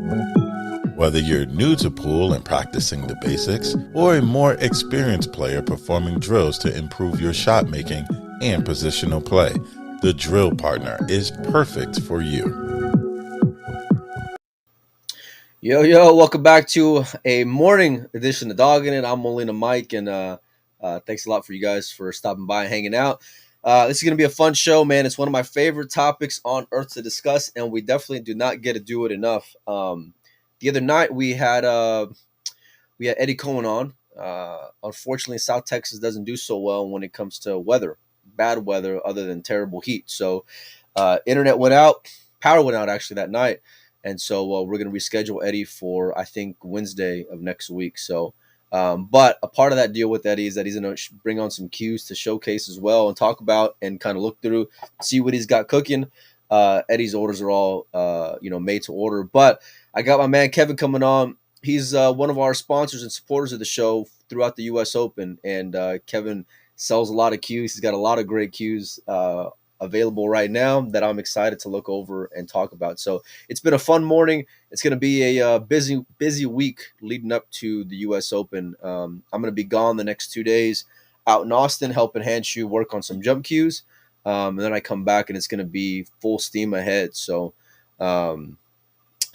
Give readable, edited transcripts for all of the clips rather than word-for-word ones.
Whether you're new to pool and practicing the basics, or a more experienced player performing drills to improve your shot making and positional play, the Drill Partner is perfect for you. Yo, welcome back to a morning edition of Doggin It. I'm Molina Mike, and thanks a lot for you guys for stopping by and hanging out. This is going to be a fun show, man. It's one of my favorite topics on earth to discuss, and we definitely do not get to do it enough. The other night we had Eddie Cohen on. Unfortunately, South Texas doesn't do so well when it comes to bad weather, other than terrible heat. So, internet went out, power went out actually that night. And so we're going to reschedule Eddie for, I think, Wednesday of next week. So, but a part of that deal with Eddie is that he's going to bring on some cues to showcase as well and talk about and kind of look through, see what he's got cooking. Eddie's orders are all, made to order. But I got my man Kevin coming on. He's one of our sponsors and supporters of the show throughout the U.S. Open. And Kevin sells a lot of cues. He's got a lot of great cues available right now that I'm excited to look over and talk about. So it's been a fun morning. It's going to be a busy week leading up to the U.S. Open. I'm going to be gone the next 2 days out in Austin helping Handshoe work on some jump cues. And then I come back and it's going to be full steam ahead. So, crypto.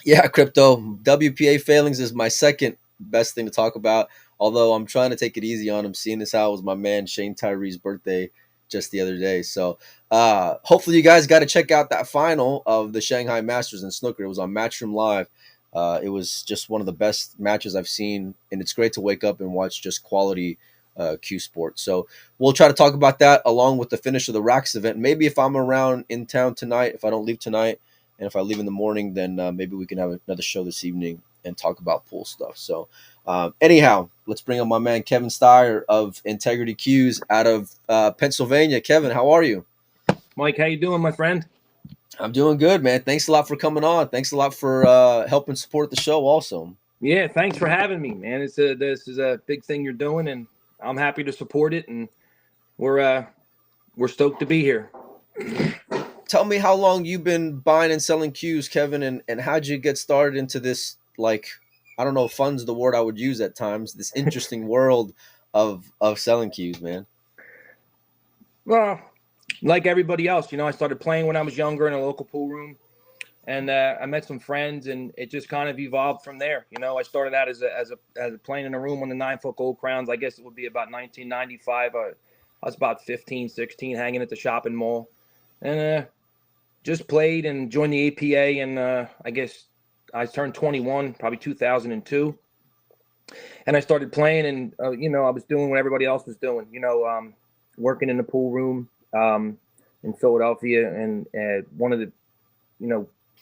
WPA failings is my second best thing to talk about, although I'm trying to take it easy on him, seeing as how it was my man Shane Tyree's birthday just the other day. So hopefully you guys got to check out that final of the Shanghai Masters in snooker. It was on Matchroom Live. It was just one of the best matches I've seen, and it's great to wake up and watch just quality Q sports. So we'll try to talk about that along with the finish of the Racks event. Maybe if I'm around in town tonight, if I don't leave tonight, and if I leave in the morning, then maybe we can have another show this evening and talk about pool stuff. So anyhow, let's bring up my man Kevin Stier of Integrity Cues out of Pennsylvania. Kevin, how are you? Mike, how you doing, my friend? I'm doing good, man. Thanks a lot for coming on. Thanks a lot for helping support the show also. Yeah, thanks for having me, man. This is a big thing you're doing, and I'm happy to support it, and we're stoked to be here. Tell me how long you've been buying and selling cues, Kevin, and how'd you get started into this, like, I don't know, fun's the word I would use at times, this interesting world of selling cues, man? Well, like everybody else, I started playing when I was younger in a local pool room, and I met some friends, and it just kind of evolved from there. I started out as playing in a room on the 9-foot gold crowns. I guess it would be about 1995. I was about 15, 16, hanging at the shopping mall, and just played and joined the APA, and I guess I turned 21, probably 2002, and I started playing, and I was doing what everybody else was doing, working in the pool room in Philadelphia, and one of the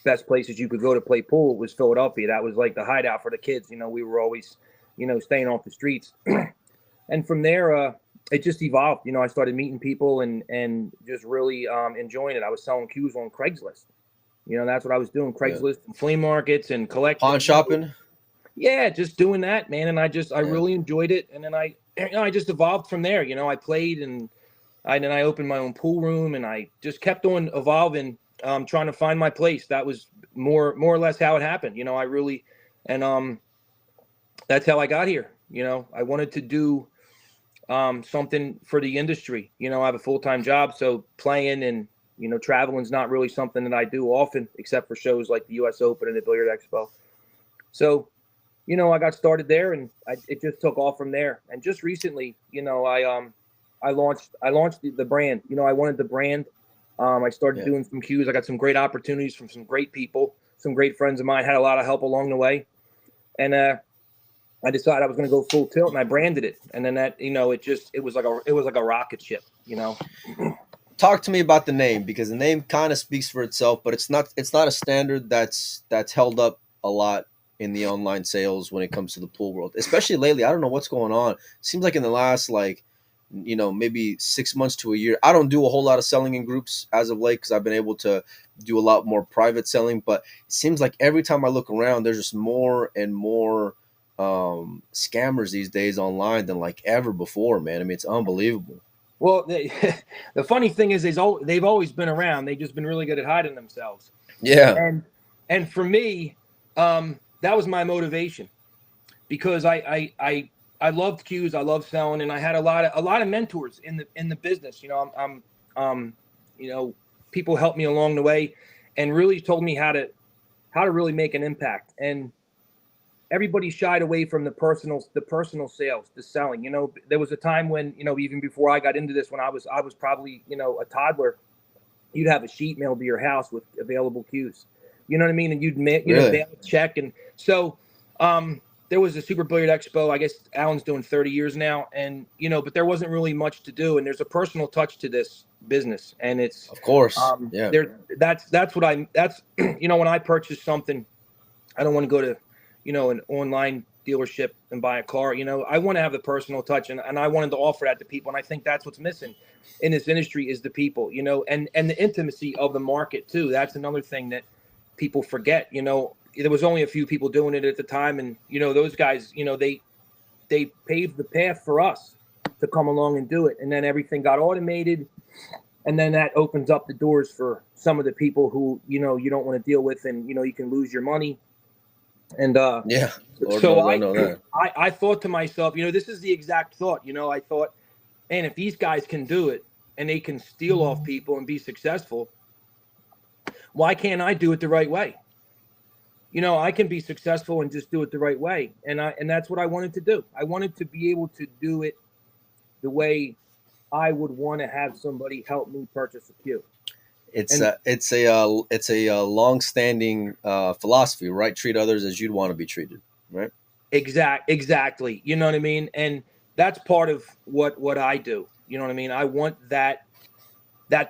best places you could go to play pool was Philadelphia. That was like the hideout for the kids. We were always staying off the streets, and from there it just evolved. I started meeting people and just really enjoying it. I was selling cues on Craigslist. That's what I was doing. Craigslist and flea markets and collecting. Pawn shopping. Yeah, just doing that, man. And I really enjoyed it. And then I just evolved from there. I played and then I opened my own pool room, and I just kept on evolving, trying to find my place. That was more or less how it happened. I really, and that's how I got here. I wanted to do something for the industry. I have a full-time job, so playing and traveling is not really something that I do often, except for shows like the U.S. Open and the Billiard Expo. So, I got started there, and it just took off from there. And just recently, I launched the brand. I wanted the brand. I started doing some cues. I got some great opportunities from some great people, some great friends of mine. Had a lot of help along the way, and I decided I was going to go full tilt, and I branded it. And then that, it was like a rocket ship. Talk to me about the name, because the name kind of speaks for itself, but it's not a standard that's held up a lot in the online sales when it comes to the pool world, especially lately. I don't know what's going on. It seems like in the last maybe 6 months to a year. I don't do a whole lot of selling in groups as of late because I've been able to do a lot more private selling, but it seems like every time I look around, there's just more and more scammers these days online than like ever before, man. I mean, it's unbelievable. Well, the funny thing is they've always been around. They've just been really good at hiding themselves. Yeah. And for me, That was my motivation, because I loved cues, I loved selling, and I had a lot of mentors in the business. You know, you know, people helped me along the way, and really told me how to really make an impact. And everybody shied away from the personal sales, the selling. You know, there was a time when, you know, even before I got into this, when I was probably, you know, a toddler, you'd have a sheet mailed to your house with available cues. You know what I mean? And you'd Really? mail a check. And so there was a Super Billiard Expo. I guess Alan's doing 30 years now, and you know, but there wasn't really much to do. And there's a personal touch to this business, and it's Of course. Yeah. there. That's what you know, when I purchase something, I don't want to go to, you know, an online dealership and buy a car. You know, I want to have the personal touch, and I wanted to offer that to people. And I think that's what's missing in this industry is the people, you know, and the intimacy of the market too. That's another thing that people forget. You know, there was only a few people doing it at the time, and you know, those guys, you know, they paved the path for us to come along and do it. And then everything got automated, and then that opens up the doors for some of the people who, you know, you don't want to deal with, and you know, you can lose your money. And yeah, Lord so knows I know that. I thought to myself, you know, this is the exact thought. You know, I thought, man, if these guys can do it and they can steal off people and be successful, why can't I do it the right way? You know, I can be successful and just do it the right way. And that's what I wanted to do. I wanted to be able to do it the way I would want to have somebody help me purchase a cue. It's a long-standing philosophy, right? Treat others as you'd want to be treated, right? Exactly. You know what I mean? And that's part of what I do. You know what I mean? I want that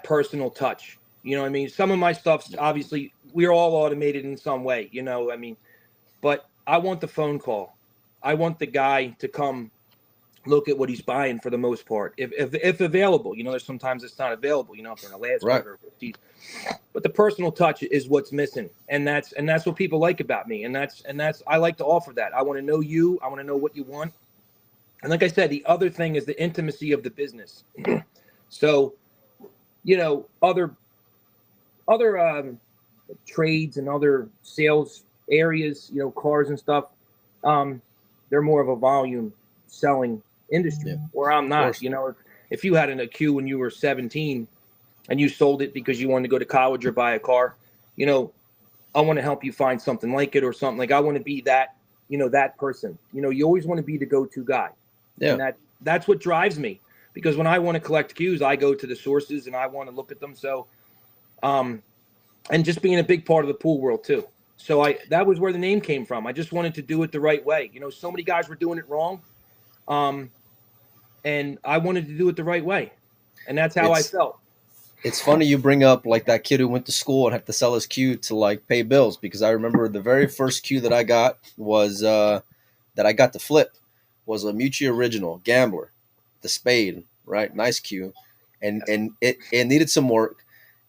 personal touch. You know what I mean? Some of my stuff's obviously, we're all automated in some way, you know, I mean, but I want the phone call. I want the guy to come look at what he's buying for the most part. If available, you know, there's sometimes it's not available, you know, if they're in a last Right. order. But the personal touch is what's missing. And that's what people like about me. And that's I like to offer that. I want to know you. I want to know what you want. And like I said, the other thing is the intimacy of the business. So, you know, other trades and other sales areas, you know, cars and stuff, they're more of a volume selling industry, where I'm not. You know, if you had an AQ when you were 17 and you sold it because you wanted to go to college or buy a car, you know, I want to help you find something like it or something. Like I want to be that, you know, that person. You know, you always want to be the go-to guy. Yeah. And that's what drives me, because when I want to collect cues, I go to the sources and I want to look at them. So, and just being a big part of the pool world too. So that was where the name came from. I just wanted to do it the right way. You know, so many guys were doing it wrong. And I wanted to do it the right way. And that's how I felt. It's funny you bring up like that kid who went to school and had to sell his cue to like pay bills, because I remember the very first cue that I got was that I got to flip was a Mucci original Gambler, the spade, right? Nice cue. And it needed some work.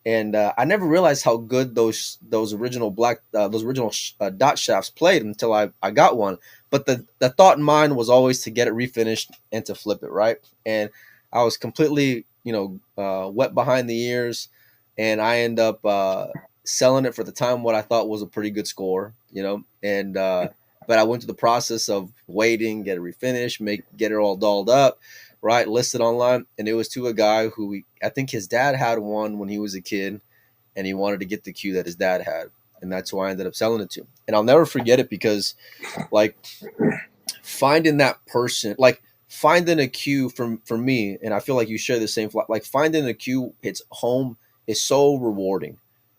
And I never realized how good those original dot shafts played until I got one. But the thought in mind was always to get it refinished and to flip it, right? And I was completely, wet behind the ears, and I end up selling it for the time what I thought was a pretty good score, and but I went through the process of waiting, get it refinished, get it all dolled up, right, listed online, and it was to a guy who I think his dad had one when he was a kid, and he wanted to get the cue that his dad had, and that's who I ended up selling it to. And I'll never forget it, because like finding that person, like finding a cue for me, and I feel like you share the same, like finding a cue hits home is so rewarding,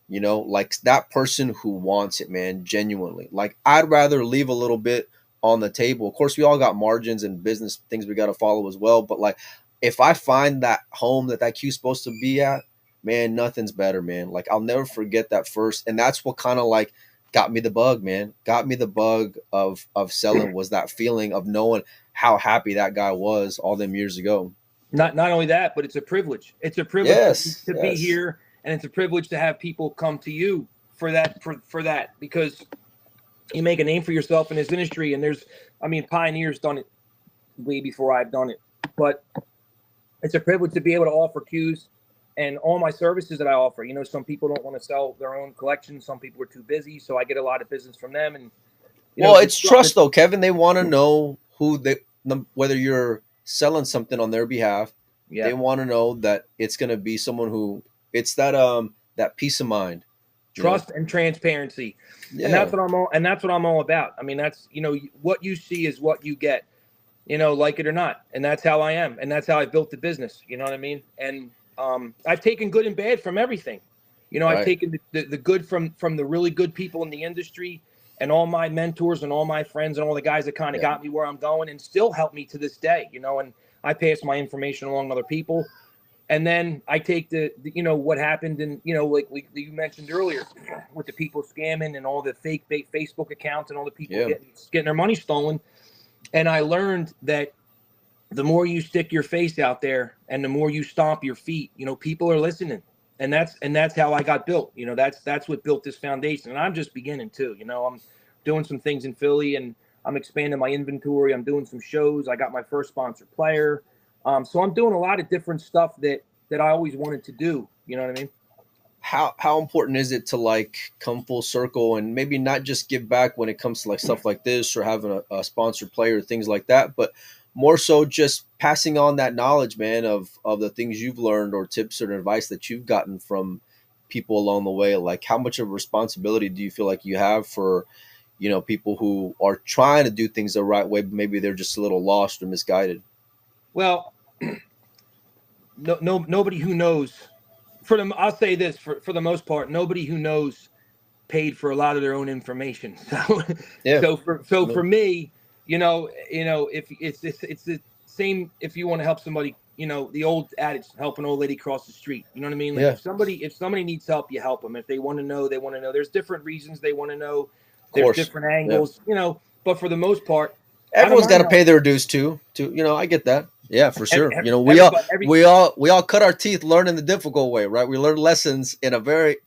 like that person who wants it, man, genuinely. Like I'd rather leave a little bit on the table. Of course, we all got margins and business things we got to follow as well, but like if I find that home that cue's supposed to be at, man, nothing's better, man. Like I'll never forget that first, and that's what kind of like got me the bug, man. Got me the bug of selling, was that feeling of knowing how happy that guy was all them years ago. Not only that, but it's a privilege. It's a privilege to be here, and it's a privilege to have people come to you for that, for that, because you make a name for yourself in this industry. And Pioneer's done it way before I've done it, but it's a privilege to be able to offer cues and all my services that I offer. You know, some people don't want to sell their own collection. Some people are too busy, so I get a lot of business from them. And Well, it's trust though, Kevin. They want to know whether you're selling something on their behalf. Yeah. They want to know that it's going to be someone who it's that peace of mind, trust and transparency. Yeah. And that's what I'm all about. I mean, that's, you know, what you see is what you get, you know, like it or not. And that's how I am. And that's how I built the business. You know what I mean? And I've taken good and bad from everything. You know, I've taken the good from the really good people in the industry and all my mentors and all my friends and all the guys that kind of got me where I'm going and still help me to this day, you know, and I pass my information along to other people. And then I take the you know, what happened and, you know, like you mentioned earlier with the people scamming and all the fake Facebook accounts and all the people getting their money stolen. And I learned that the more you stick your face out there and the more you stomp your feet, you know, people are listening. And that's how I got built. You know, that's what built this foundation. And I'm just beginning too. You know, I'm doing some things in Philly and I'm expanding my inventory. I'm doing some shows. I got my first sponsored player. So I'm doing a lot of different stuff that I always wanted to do. You know what I mean? How important is it to like come full circle and maybe not just give back when it comes to like stuff like this or having a sponsored player, things like that, but more so just passing on that knowledge, man, of the things you've learned or tips or advice that you've gotten from people along the way. Like, how much of a responsibility do you feel like you have for, you know, people who are trying to do things the right way, but maybe they're just a little lost or misguided? Well, nobody who knows I'll say this for the most part, nobody who knows paid for a lot of their own information. So for me, you know, if it's the same, if you want to help somebody, you know, the old adage, help an old lady cross the street. You know what I mean? Like if somebody needs help, you help them. If they want to know, they want to know. There's different reasons they want to know. There's different angles, you know, but for the most part, everyone's got to pay their dues too. You know, I get that. Yeah, for sure. You know, we all cut our teeth learning the difficult way, right? We learn lessons in a very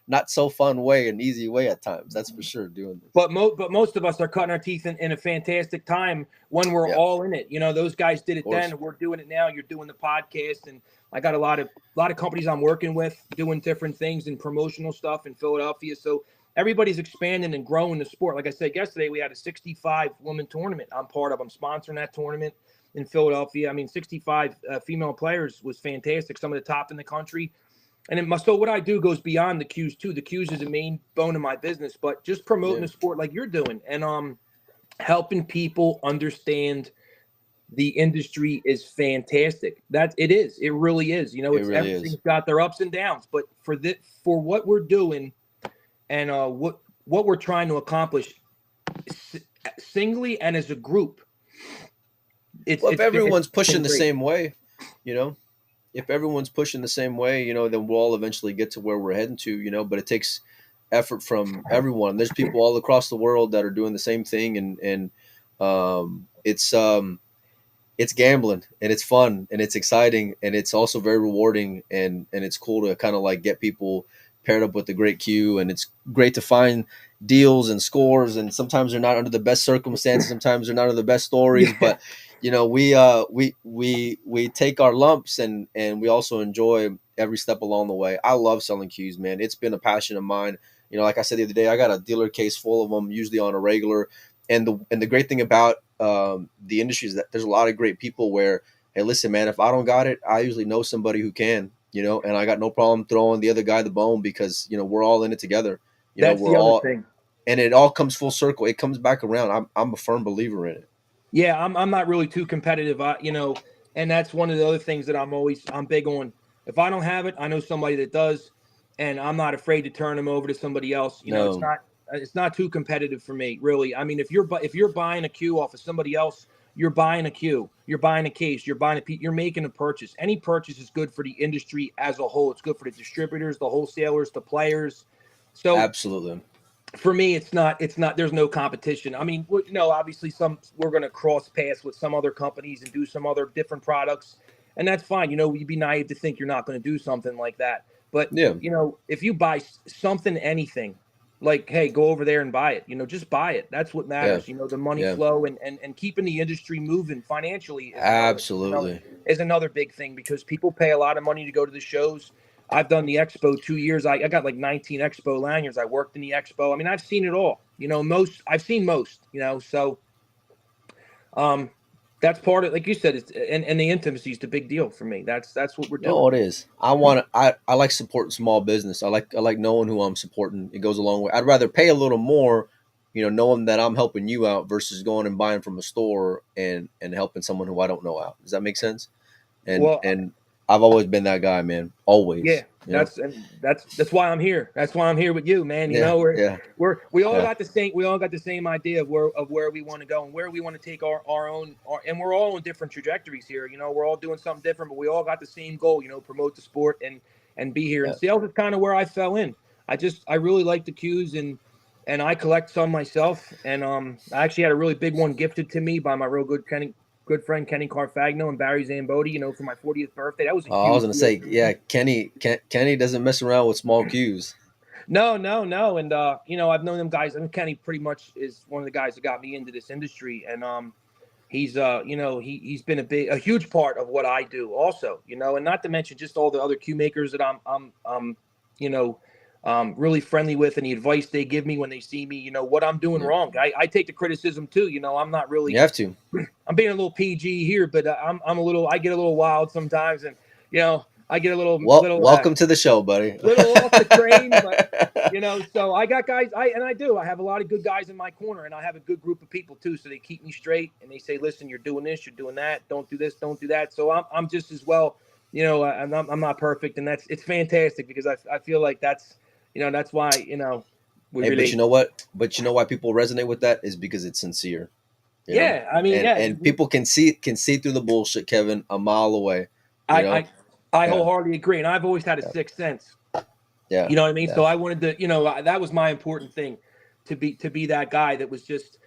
not so fun way, an easy way at times. That's for sure. Doing this, but most of us are cutting our teeth in a fantastic time when we're all in it. You know, those guys did it then. We're doing it now. You're doing the podcast, and I got a lot of companies I'm working with doing different things and promotional stuff in Philadelphia. So everybody's expanding and growing the sport. Like I said yesterday, we had a 65 woman tournament. I'm sponsoring that tournament in Philadelphia. I mean, 65 female players was fantastic. Some of the top in the country. And so what I do goes beyond the cues too. The cues is the main bone of my business, but just promoting the sport like you're doing and helping people understand the industry is fantastic. It is. It really is. You know, everything's got their ups and downs, but for what we're doing and what we're trying to accomplish singly and as a group, if everyone's pushing the same way, you know, if everyone's pushing the same way, you know, then we'll all eventually get to where we're heading to, you know, but it takes effort from everyone. There's people all across the world that are doing the same thing. And it's gambling and it's fun and it's exciting and it's also very rewarding. And it's cool to kind of like get people paired up with a great queue. And it's great to find deals and scores. And sometimes they're not under the best circumstances. Sometimes they're not under the best stories, but you know, we take our lumps and we also enjoy every step along the way. I love selling cues, man. It's been a passion of mine. You know, like I said the other day, I got a dealer case full of them, usually on a regular. And the great thing about the industry is that there's a lot of great people where, hey, listen, man, if I don't got it, I usually know somebody who can, you know, and I got no problem throwing the other guy the bone because, you know, we're all in it together. That's the other thing. And it all comes full circle. It comes back around. I'm a firm believer in it. Yeah, I'm not really too competitive, you know, and that's one of the other things that I'm big on. If I don't have it, I know somebody that does, and I'm not afraid to turn them over to somebody else. You know, it's not too competitive for me, really. I mean, if you're buying a cue off of somebody else, you're buying a cue, you're buying a case, you're making a purchase. Any purchase is good for the industry as a whole. It's good for the distributors, the wholesalers, the players. So absolutely. For me, it's not, there's no competition. I mean, you know, obviously we're going to cross paths with some other companies and do some other different products, and that's fine. You know, you'd be naive to think you're not going to do something like that. But, you know, if you buy something, anything, like, hey, go over there and buy it. Just buy it. That's what matters. The money flow and keeping the industry moving financially is another big thing, because people pay a lot of money to go to the shows. I've done the expo 2 years. I got like 19 expo lanyards. I worked in the expo. I mean, I've seen it all. I've seen most. So that's part of, like you said, and the intimacy is the big deal for me. That's what we're doing. No, it is. I like supporting small business. I like knowing who I'm supporting. It goes a long way. I'd rather pay a little more, knowing that I'm helping you out versus going and buying from a store and helping someone who I don't know out. Does that make sense? And I've always been that guy, man. Always. Yeah, that's why I'm here. That's why I'm here with you, man. We all got the same idea of where we want to go and where we want to take our own, and we're all on different trajectories here. We're all doing something different, but we all got the same goal. Promote the sport and be here. And sales is kind of where I fell in. I really like the cues, and I collect some myself. And I actually had a really big one gifted to me by my real good friend Kenny Carfagno and Barry Zambodi, for my 40th birthday. That was I was gonna say, Kenny doesn't mess around with small cues. No. And I've known them guys. I mean, Kenny pretty much is one of the guys that got me into this industry. And he's he's been a huge part of what I do also, and not to mention just all the other cue makers that I'm really friendly with, and the advice they give me when they see me, what I'm doing wrong. I take the criticism too. I'm not really. You have to. I'm being a little PG here, but I get a little wild sometimes, and I get a little. Welcome to the show, buddy. Little off the train, but so I got guys. I have a lot of good guys in my corner, and I have a good group of people too. So they keep me straight, and they say, "Listen, you're doing this, you're doing that. Don't do this, don't do that." So I'm just as well. I'm not perfect, and it's fantastic, because I feel like that's why we But you know what? But you know why people resonate with that is because it's sincere. I mean, and people can see through the bullshit, Kevin, a mile away. I wholeheartedly agree, and I've always had a sixth sense. Yeah, you know what I mean. Yeah. So I wanted to, that was my important thing, to be that guy that was just,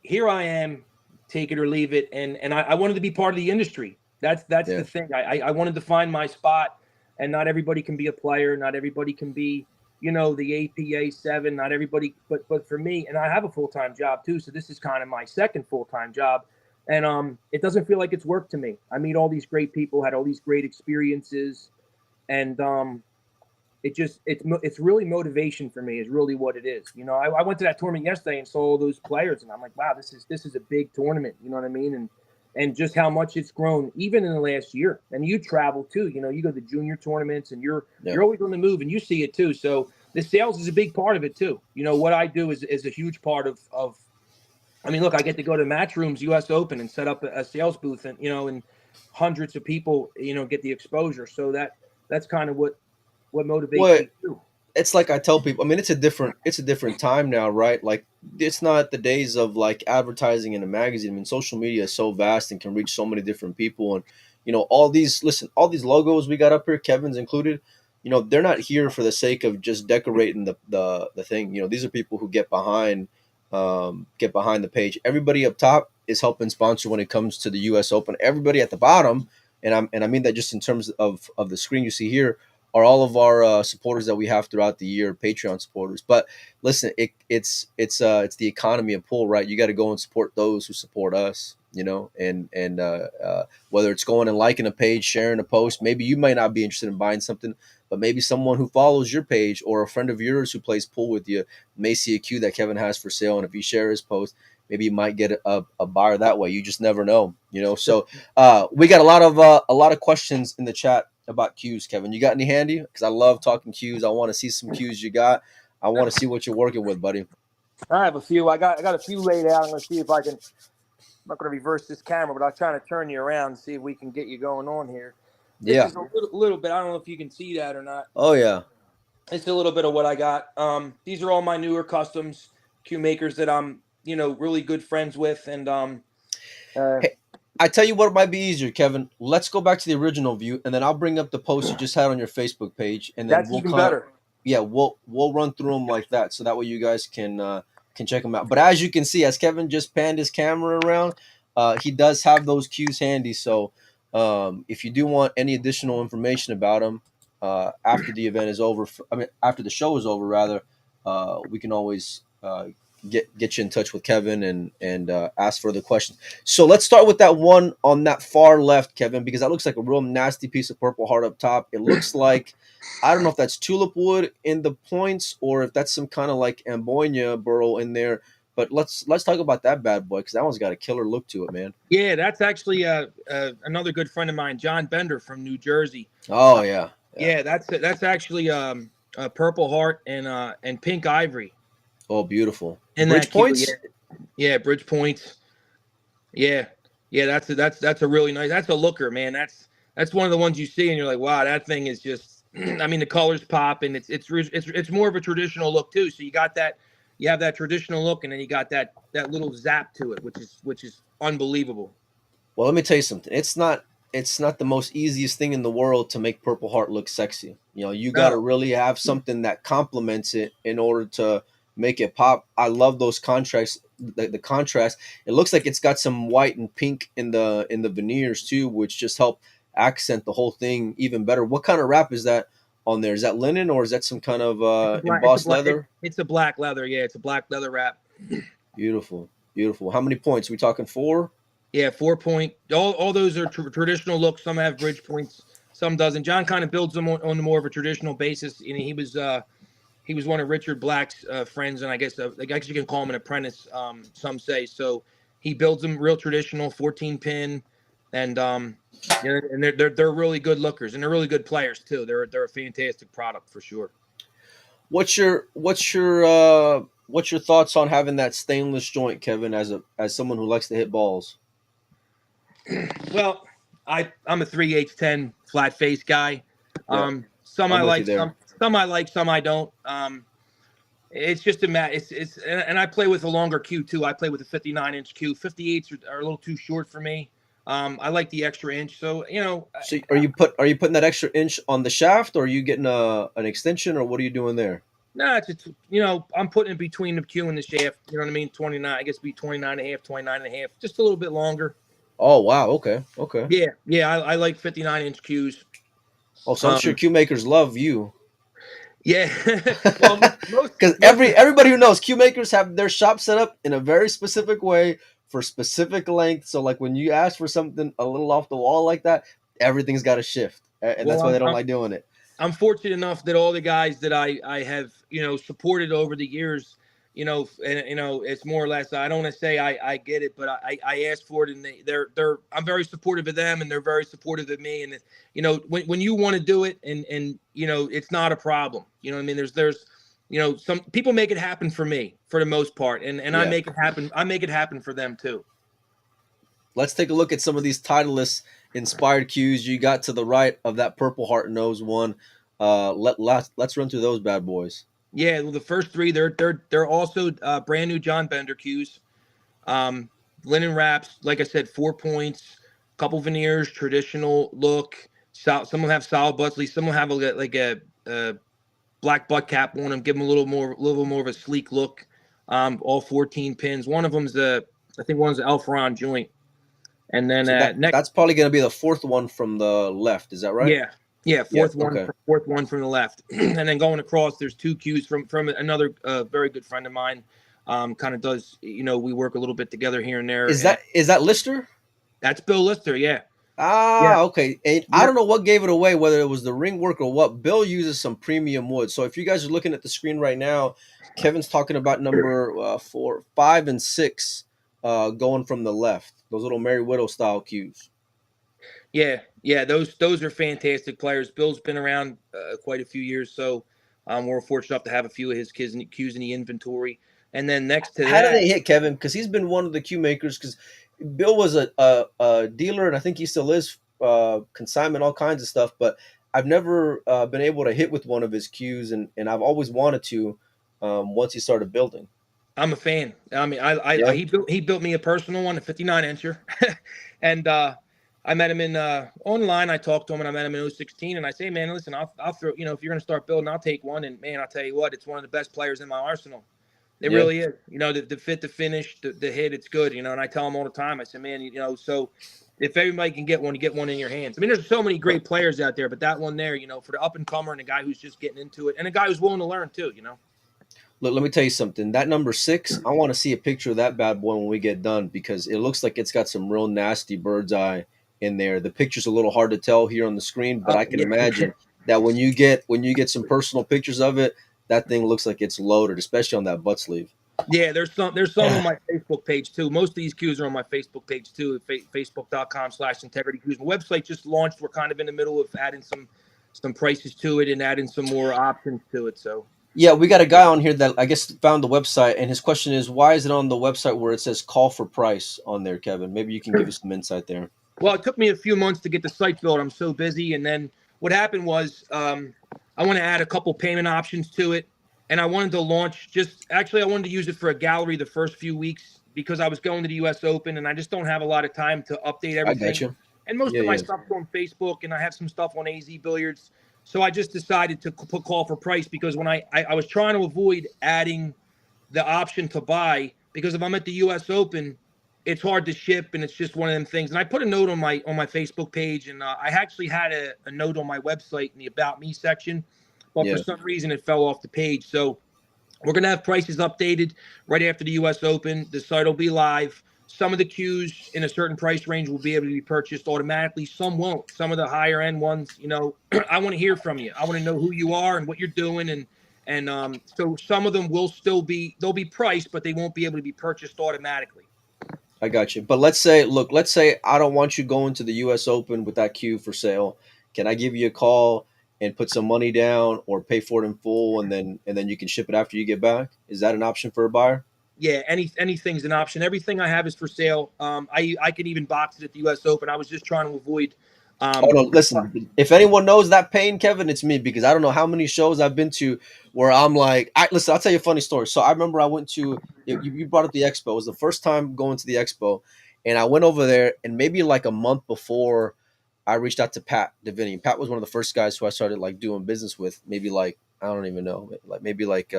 here I am, take it or leave it, and I wanted to be part of the industry. That's the thing. I wanted to find my spot, and not everybody can be a player. Not everybody can be, the APA 7. Not everybody, but for me, and I have a full-time job too. So this is kind of my second full-time job. And it doesn't feel like it's work to me. I meet all these great people, had all these great experiences, and it's really motivation for me is really what it is. I went to that tournament yesterday and saw all those players, and I'm like, wow, this is a big tournament. You know what I mean? And just how much it's grown even in the last year. And you travel too. You go to junior tournaments, and you're always on the move, and you see it too. So the sales is a big part of it too. What I do is a huge part of. I mean, look, I get to go to Match Rooms, U.S. Open, and set up a sales booth, and and hundreds of people, get the exposure. So that's kind of what motivates me too. It's like I tell people. I mean, it's a different time now, right? Like, it's not the days of like advertising in a magazine. I mean, social media is so vast and can reach so many different people, and all these logos we got up here, Kevin's included. They're not here for the sake of just decorating the thing. These are people who get behind the page. Everybody up top is helping sponsor when it comes to the U.S. Open. Everybody at the bottom, and I mean that just in terms of the screen you see here, are all of our supporters that we have throughout the year, Patreon supporters. But listen, it's the economy of pool, right? You got to go and support those who support us, and whether it's going and liking a page, sharing a post. Maybe you might not be interested in buying something, but maybe someone who follows your page or a friend of yours who plays pool with you may see a cue that Kevin has for sale, and if you share his post, maybe you might get a buyer that way. You just never know, So we got a lot of questions in the chat about cues, Kevin. You got any handy? Because I love talking cues. I want to see some cues you got. I want to see what you're working with, buddy. I have a few. I got a few laid out. I'm going to see if I can. I'm not going to reverse this camera, but I'm trying to turn you around and see if we can get you going on here. This is a little bit. I don't know if you can see that or not. Oh yeah, it's a little bit of what I got. These are all my newer customs cue makers that I'm, really good friends with, and hey, I tell you what might be easier, Kevin. Let's go back to the original view, and then I'll bring up the post you just had on your Facebook page, and then that's even better. Yeah, we'll run through them like that, so that way you guys can check them out. But as you can see, as Kevin just panned his camera around, he does have those cues handy. So if you do want any additional information about them after the event is over, after the show is over, rather, we can always get you in touch with Kevin and ask further questions. So let's start with that one on that far left, Kevin, because that looks like a real nasty piece of Purple Heart up top. It looks like, I don't know if that's tulip wood in the points or if that's some kind of like ambonia burl in there. But let's talk about that bad boy, because that one's got a killer look to it, man. Yeah, that's actually another good friend of mine, John Bender from New Jersey. Oh yeah. Yeah, that's actually a Purple Heart and Pink Ivory. Oh, beautiful. And Bridge that cue, points. yeah, bridge points. Yeah, that's a really nice. That's a looker, man. That's one of the ones you see and you're like, wow, that thing is just. I mean, the colors pop and it's more of a traditional look too. So you got that, you have that traditional look, and then you got that little zap to it, which is unbelievable. Well, let me tell you something. It's not the most easiest thing in the world to make Purple Heart look sexy. You know, you got to really have something that complements it in order to make it pop. I love those contrasts. The contrast. It looks like it's got some white and pink in the veneers too, which just help accent the whole thing even better. What kind of wrap is that on there? Is that linen or is that some kind of embossed leather? It's a black leather. Yeah, it's a black leather wrap. Beautiful, beautiful. How many points? We talking 4? Yeah, 4 point. All those are traditional looks. Some have bridge points, some doesn't. John kind of builds them on more of a traditional basis. And he was one of Richard Black's friends, and I guess you can call him an apprentice. Some say so. He builds them real traditional, 14 pin, and and they're really good lookers, and they're really good players too. They're a fantastic product for sure. What's your thoughts on having that stainless joint, Kevin, as someone who likes to hit balls? Well, I'm a 3/8 flat face guy. Some I like, some I like, some I don't. It's just a matter. And I play with a longer cue too. I play with a 59-inch cue. 58s are a little too short for me. I like the extra inch. So So are you putting that extra inch on the shaft, or are you getting an extension, or what are you doing there? No, it's I'm putting it between the cue and the shaft. You know what I mean? 29. I guess be 29 and a half, 29 and a half, just a little bit longer. Oh wow, okay. Yeah. I like 59-inch cues. Oh, so I'm sure cue makers love you. Yeah, well, because everybody who knows, cue makers have their shop set up in a very specific way for specific length. So like when you ask for something a little off the wall like that, everything's got to shift, and that's why they don't like doing it. I'm fortunate enough that all the guys that I have supported over the years, and it's more or less, I don't want to say I get it, but I asked for it, and they're I'm very supportive of them, and they're very supportive of me. And when you want to do it, and it's not a problem. You know what I mean? There's some people make it happen for me for the most part, and yeah. I make it happen. I make it happen for them too. Let's take a look at some of these Titleist inspired cues you got to the right of that Purple Heart nose one. Let's run through those bad boys. Yeah, well, the first 3 they're also brand new John Bender cues, linen wraps. Like I said, 4 points, couple veneers, traditional look. Some will have solid butts. Some will have a black butt cap on them, give them a little more of a sleek look. All 14 pins. One of them's I think one's an Alferon joint. And then so that's probably going to be the 4th one from the left. Is that right? Yeah, fourth one from the left. And then going across, there's 2 cues from another very good friend of mine. Kind of does, we work a little bit together here and there. Is that Lister? That's Bill Lister, yeah. Okay. And I don't know what gave it away, whether it was the ring work or what. Bill uses some premium wood. So if you guys are looking at the screen right now, Kevin's talking about number 4, 5, and 6 going from the left. Those little Mary Widow style cues. Yeah, those are fantastic players. Bill's been around quite a few years, so we're fortunate enough to have a few of his cues in the inventory. And then next to how do they hit, Kevin? Because he's been one of the cue makers. Because Bill was a dealer, and I think he still is, consignment, all kinds of stuff. But I've never been able to hit with one of his cues, and I've always wanted to once he started building. I'm a fan. I mean, he built me a personal one, a 59-incher, and I met him in online. I talked to him, and I met him in 2016. And I say, man, listen, I'll throw. If you're going to start building, I'll take one. And man, I'll tell you what, it's one of the best players in my arsenal. It really is. The fit, the finish, the hit, it's good. And I tell him all the time. I said, man, so if everybody can get one, you get one in your hands. I mean, there's so many great players out there, but that one there, for the up and comer and the guy who's just getting into it, and a guy who's willing to learn too. Look, let me tell you something. That number 6, I want to see a picture of that bad boy when we get done because it looks like it's got some real nasty bird's eye in there. The picture's a little hard to tell here on the screen, but I can Yeah. imagine that when you get some personal pictures of it, that thing looks like it's loaded, especially on that butt sleeve. Yeah, there's some on my Facebook page too. Most of these cues are on my Facebook page too, facebook.com/integrity cues. My website just launched. We're kind of in the middle of adding some prices to it and adding some more options to it. So Yeah, we got a guy on here that I guess found the website, and his question is, why is it on the website where it says call for price on there, Kevin? Maybe you can give us some insight there. well, it took me a few months to get the site built. I'm so busy. And then what happened was I want to add a couple payment options to it. And I wanted to launch I wanted to use it for a gallery the first few weeks because I was going to the US Open and I just don't have a lot of time to update I everything. got you. And most Yeah, of my yeah. stuff's on Facebook and I have some stuff on AZ Billiards. So I just decided to put call for price because when I was trying to avoid adding the option to buy because if I'm at the US Open, it's hard to ship and it's just one of them things. And I put a note on my Facebook page and I actually had a note on my website in the About Me section, but for Yeah. some reason it fell off the page. So we're going to have prices updated right after the US Open. The site will be live. Some of the cues in a certain price range will be able to be purchased automatically. Some won't. Some of the higher end ones, I want to hear from you. I want to know who you are and what you're doing. And so some of them they'll be priced, but they won't be able to be purchased automatically. I got you. But let's say I don't want you going to the US Open with that cue for sale. Can I give you a call and put some money down or pay for it in full and then you can ship it after you get back? Is that an option for a buyer? Yeah, anything's an option. Everything I have is for sale. I can even box it at the US Open. I was just trying to avoid Oh no, listen, if anyone knows that pain, Kevin, it's me because I don't know how many shows I've been to where I'm like, listen, I'll tell you a funny story. So I remember I went to you brought up the expo. It was the first time going to the expo, and I went over there and maybe like a month before I reached out to Pat Davini. Pat was one of the first guys who I started like doing business with, maybe like I don't even know, like maybe like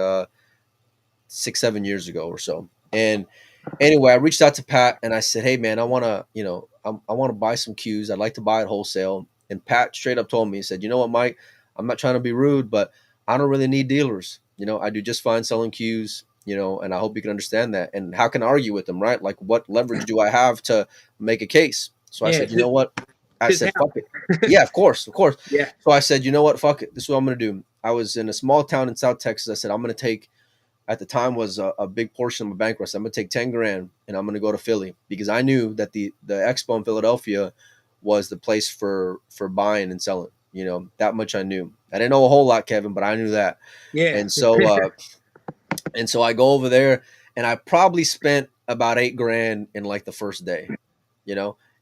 6-7 years ago or so. And anyway, I reached out to Pat and I said, "Hey man, I want to, I want to buy some cues. I'd like to buy it wholesale." And Pat straight up told me, he said, "You know what, Mike? I'm not trying to be rude, but I don't really need dealers. I do just fine selling cues, and I hope you can understand that. And how can I argue with them, right? Like what leverage do I have to make a case?" So I yeah, said, "You know what?" I his said, house. "Fuck it." Yeah, of course, of course. Yeah. So I said, "You know what? Fuck it. This is what I'm going to do." I was in a small town in South Texas. I said, "I'm going to take," at the time was a big portion of my bank rest. I'm gonna take 10 grand and I'm gonna go to Philly because I knew that the expo in Philadelphia was the place for buying and selling. That much I knew. I didn't know a whole lot, Kevin, but I knew that. Yeah. And so I go over there and I probably spent about 8 grand in like the first day,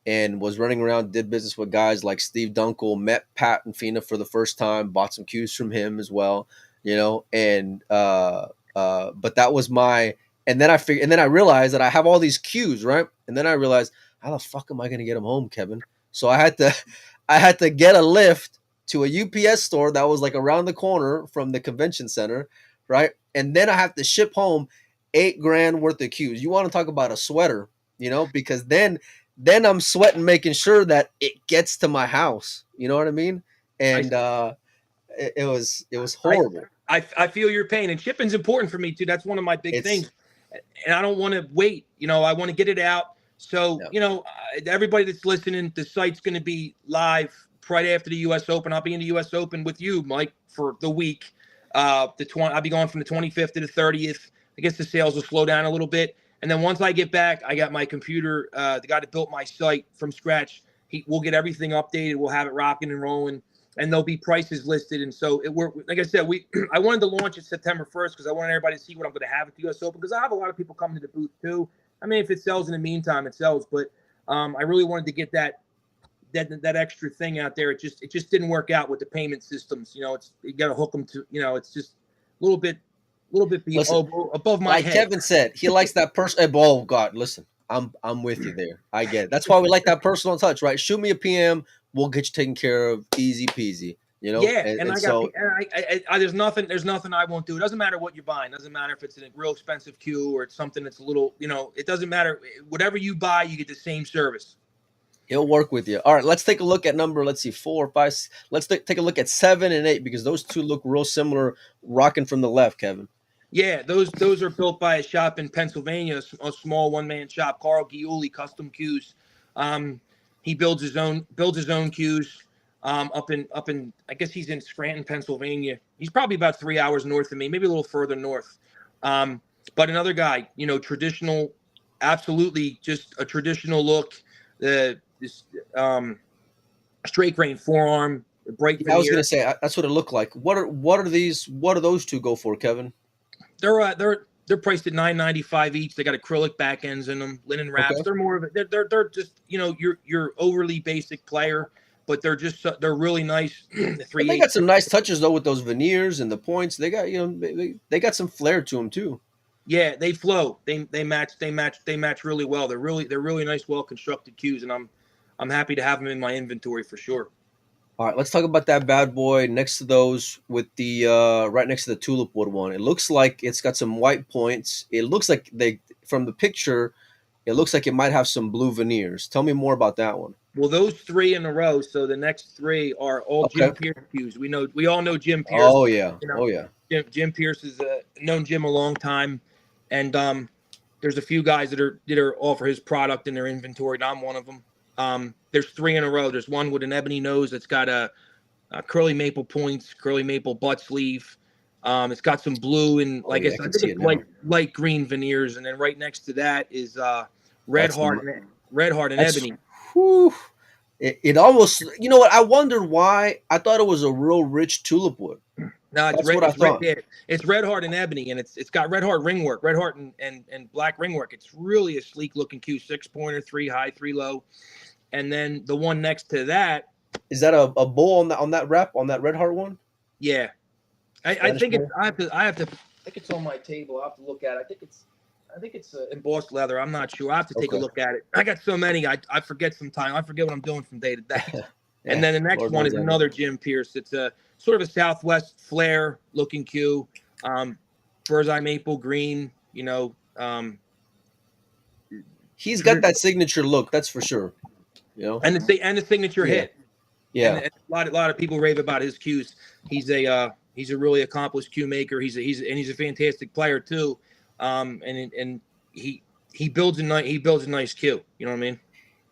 and was running around, did business with guys like Steve Dunkel, met Pat and Fina for the first time, bought some cues from him as well, and but that was and then I realized that I have all these cues, right? And then I realized, how the fuck am I going to get them home, Kevin? So I had to get a lift to a UPS store that was like around the corner from the convention center, right? And then I have to ship home 8 grand worth of cues. You want to talk about a sweater, because then I'm sweating making sure that it gets to my house. You know what I mean? And it was horrible. I feel your pain, and shipping's important for me too. That's one of my big things, and I don't want to wait. I want to get it out. So everybody that's listening, the site's going to be live right after the U.S. Open. I'll be in the U.S. Open with you, Mike, for the week. I'll be going from the 25th to the 30th. I guess the sales will slow down a little bit, and then once I get back, I got my computer. The guy that built my site from scratch, we'll get everything updated. We'll have it rocking and rolling. And there'll be prices listed. And so like I said, I wanted to launch it September 1st because I wanted everybody to see what I'm going to have at the US Open because I have a lot of people coming to the booth too. I mean, if it sells in the meantime, it sells. But I really wanted to get that extra thing out there. It just didn't work out with the payment systems. You got to hook them to. It's just a little bit above my like head. Kevin said, he likes that person. Oh God, listen, I'm with you there. I get it. That's why we like that personal touch, right? Shoot me a PM. We'll get you taken care of, easy peasy. Yeah, and I so there's nothing I won't do. It doesn't matter what you're buying. It doesn't matter if it's a real expensive cue or it's something that's a little, it doesn't matter. Whatever you buy, you get the same service. he'll work with you. All right, let's take a look at number. Let's see, 4, 5. Let's take a look at 7 and 8 because those two look real similar, rocking from the left, Kevin. Yeah, those are built by a shop in Pennsylvania, a small one-man shop, Carl Giuli Custom Cues. Um, he builds his own cues up in I guess he's in Scranton, Pennsylvania. He's probably about 3 hours north of me, maybe a little further north. Um, but another guy, traditional, absolutely just a traditional look. This straight grain forearm, bright Yeah, I was gonna veneer. say that's what it looked like. What are these? What do those two go for, Kevin? They're priced at $9.95 each. They got acrylic back ends in them, linen wraps. Okay. They're more of a, they're just your overly basic player, but they're really nice. The But three they eight. got some nice touches though with those veneers and the points. They got they got some flair to them too. Yeah, they flow. They match really well. They're really nice, well constructed cues, and I'm happy to have them in my inventory for sure. All right, let's talk about that bad boy next to those with the right next to the tulip wood one. It looks like it's got some white points. It looks like they from the picture, it looks like it might have some blue veneers. Tell me more about that one. Well, those three in a row. So the next three are all Okay. Jim Pierce cues. We all know Jim Pierce. Oh yeah. You know, Oh yeah. Jim Pierce is known Jim a long time, and there's a few guys that are all for his product in their inventory, and I'm one of them. There's three in a row. There's one with an ebony nose that's got a curly maple points, curly maple butt sleeve. It's got some blue and Oh yeah, I I can think see it's it now. light green veneers, and then right next to that is That's red heart and that's ebony. whew. It almost, you know what? I wondered why. I thought it was a real rich tulip wood. No, it's That's red. what I It's red. thought. Yeah, it's red heart and ebony, and it's got red heart ring work, red heart and black ring work. It's really a sleek looking cue, 6-pointer, 3 high, 3 low, and then the one next to that, Is that a bull on that wrap on that red heart one? yeah, I Spanish think it's. bull? I think it's on my table. I have to look at it. I think it's embossed leather. I'm not sure. I have to take a Okay. look at it. I got so many. I forget sometimes. I forget what I'm doing from day to day. Yeah, And then the next Lord one knows is I know. another Jim Pierce. It's a sort of a Southwest flare looking cue, bird's eye maple green. He's got that signature look, that's for sure. You know? And the signature Yeah. hit. Yeah. And a lot of people rave about his cues. He's a really accomplished cue maker. He's a fantastic player too. And he builds a nice cue. You know what I mean?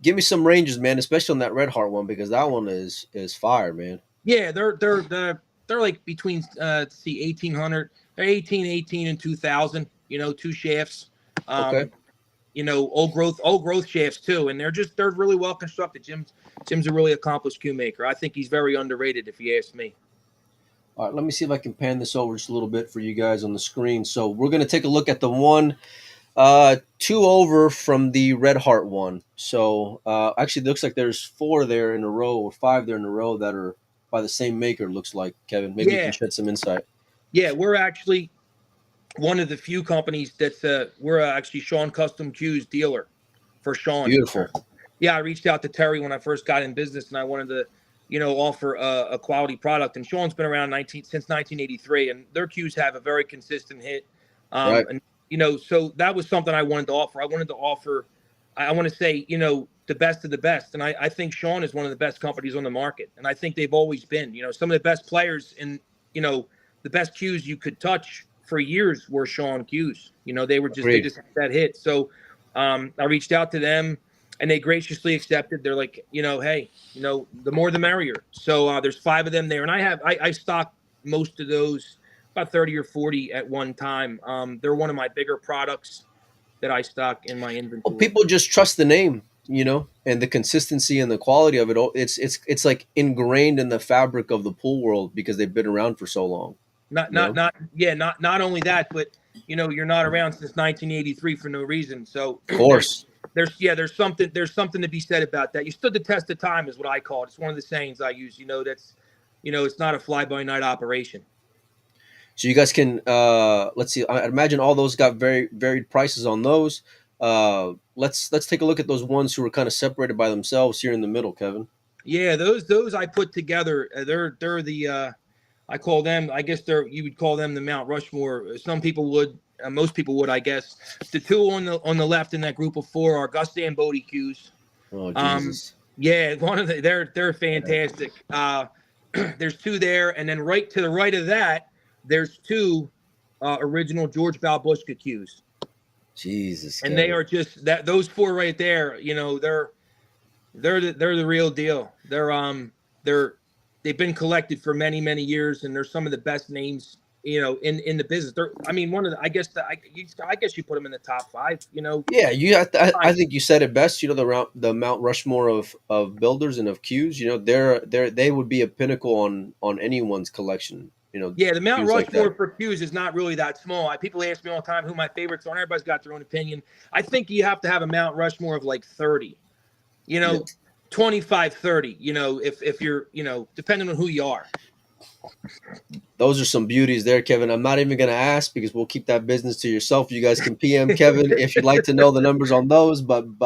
Give me some ranges, man, especially on that red heart one, because that one is fire, man. Yeah, they're like between 1800. They're 18 and 2000. Two shafts. Okay. Old growth shafts too, and they're really well constructed. Jim's a really accomplished cue maker. I think he's very underrated, if you ask me. All right, let me see if I can pan this over just a little bit for you guys on the screen. So we're gonna take a look at the one two over from the red heart one. So actually it looks like there's 4 there in a row or 5 there in a row that are by the same maker, looks like. Kevin, maybe you Yeah. can shed some insight. Yeah, we're actually one of the few companies that's we're actually Sean Custom Cues dealer for Sean. Beautiful. Yeah, I reached out to Terry when I first got in business, and I wanted to, offer a quality product. And Sean's been around since 1983, and their cues have a very consistent hit. Right. And so that was something I wanted to offer. I wanted to offer, I want to say, the best of the best. And I think Sean is one of the best companies on the market, and I think they've always been. Some of the best players in, the best cues you could touch for years were Sean cues. They just had that hit. So I reached out to them, and they graciously accepted. They're like, hey, the more the merrier. So there's 5 of them there, and I stock most of those, about 30 or 40 at one time. They're one of my bigger products that I stock in my inventory. Well, people just trust the name, and the consistency and the quality of it. It's like ingrained in the fabric of the pool world because they've been around for so long. Not only that, but you're not around since 1983 for no reason. So Of course. there's something to be said about that. You stood the test of time, is what I call it. It's one of the sayings I use. That's it's not a fly by night operation. So you guys can let's see. I imagine all those got very varied prices on those. Let's take a look at those ones who are kind of separated by themselves here in the middle, Kevin. Yeah, those I put together. They're the I call them. I guess you would call them the Mount Rushmore. Some people would. Most people would, I guess. The 2 on the left in that group of 4 are Gus Bodie cues. Oh Jesus! Yeah, they're fantastic. There's 2 there, and then right to the right of that, there's 2 original George Balbushka cues. Jesus, And Kevin. they are just that those four right there. You know, they're the real deal. They've been collected for many years, and they're some of the best names, you know, in the business. I mean, one of the I guess you put them in the top 5. You know, Yeah, you have to, I think you said it best. You know, the Mount Rushmore of builders and of cues. You know, they would be a pinnacle on anyone's collection. You know, yeah, the Mount cues like that. Rushmore for cues is not really that small. People ask me all the time who my favorites are, and everybody's got their own opinion. I think you have to have a Mount Rushmore of like 30. You know, Yeah. 25, 30. You know, if you're, you know, depending on who you are. Those are some beauties there, Kevin. I'm not even going to ask because we'll keep that business to yourself. You guys can PM Kevin if you'd like to know the numbers on those, but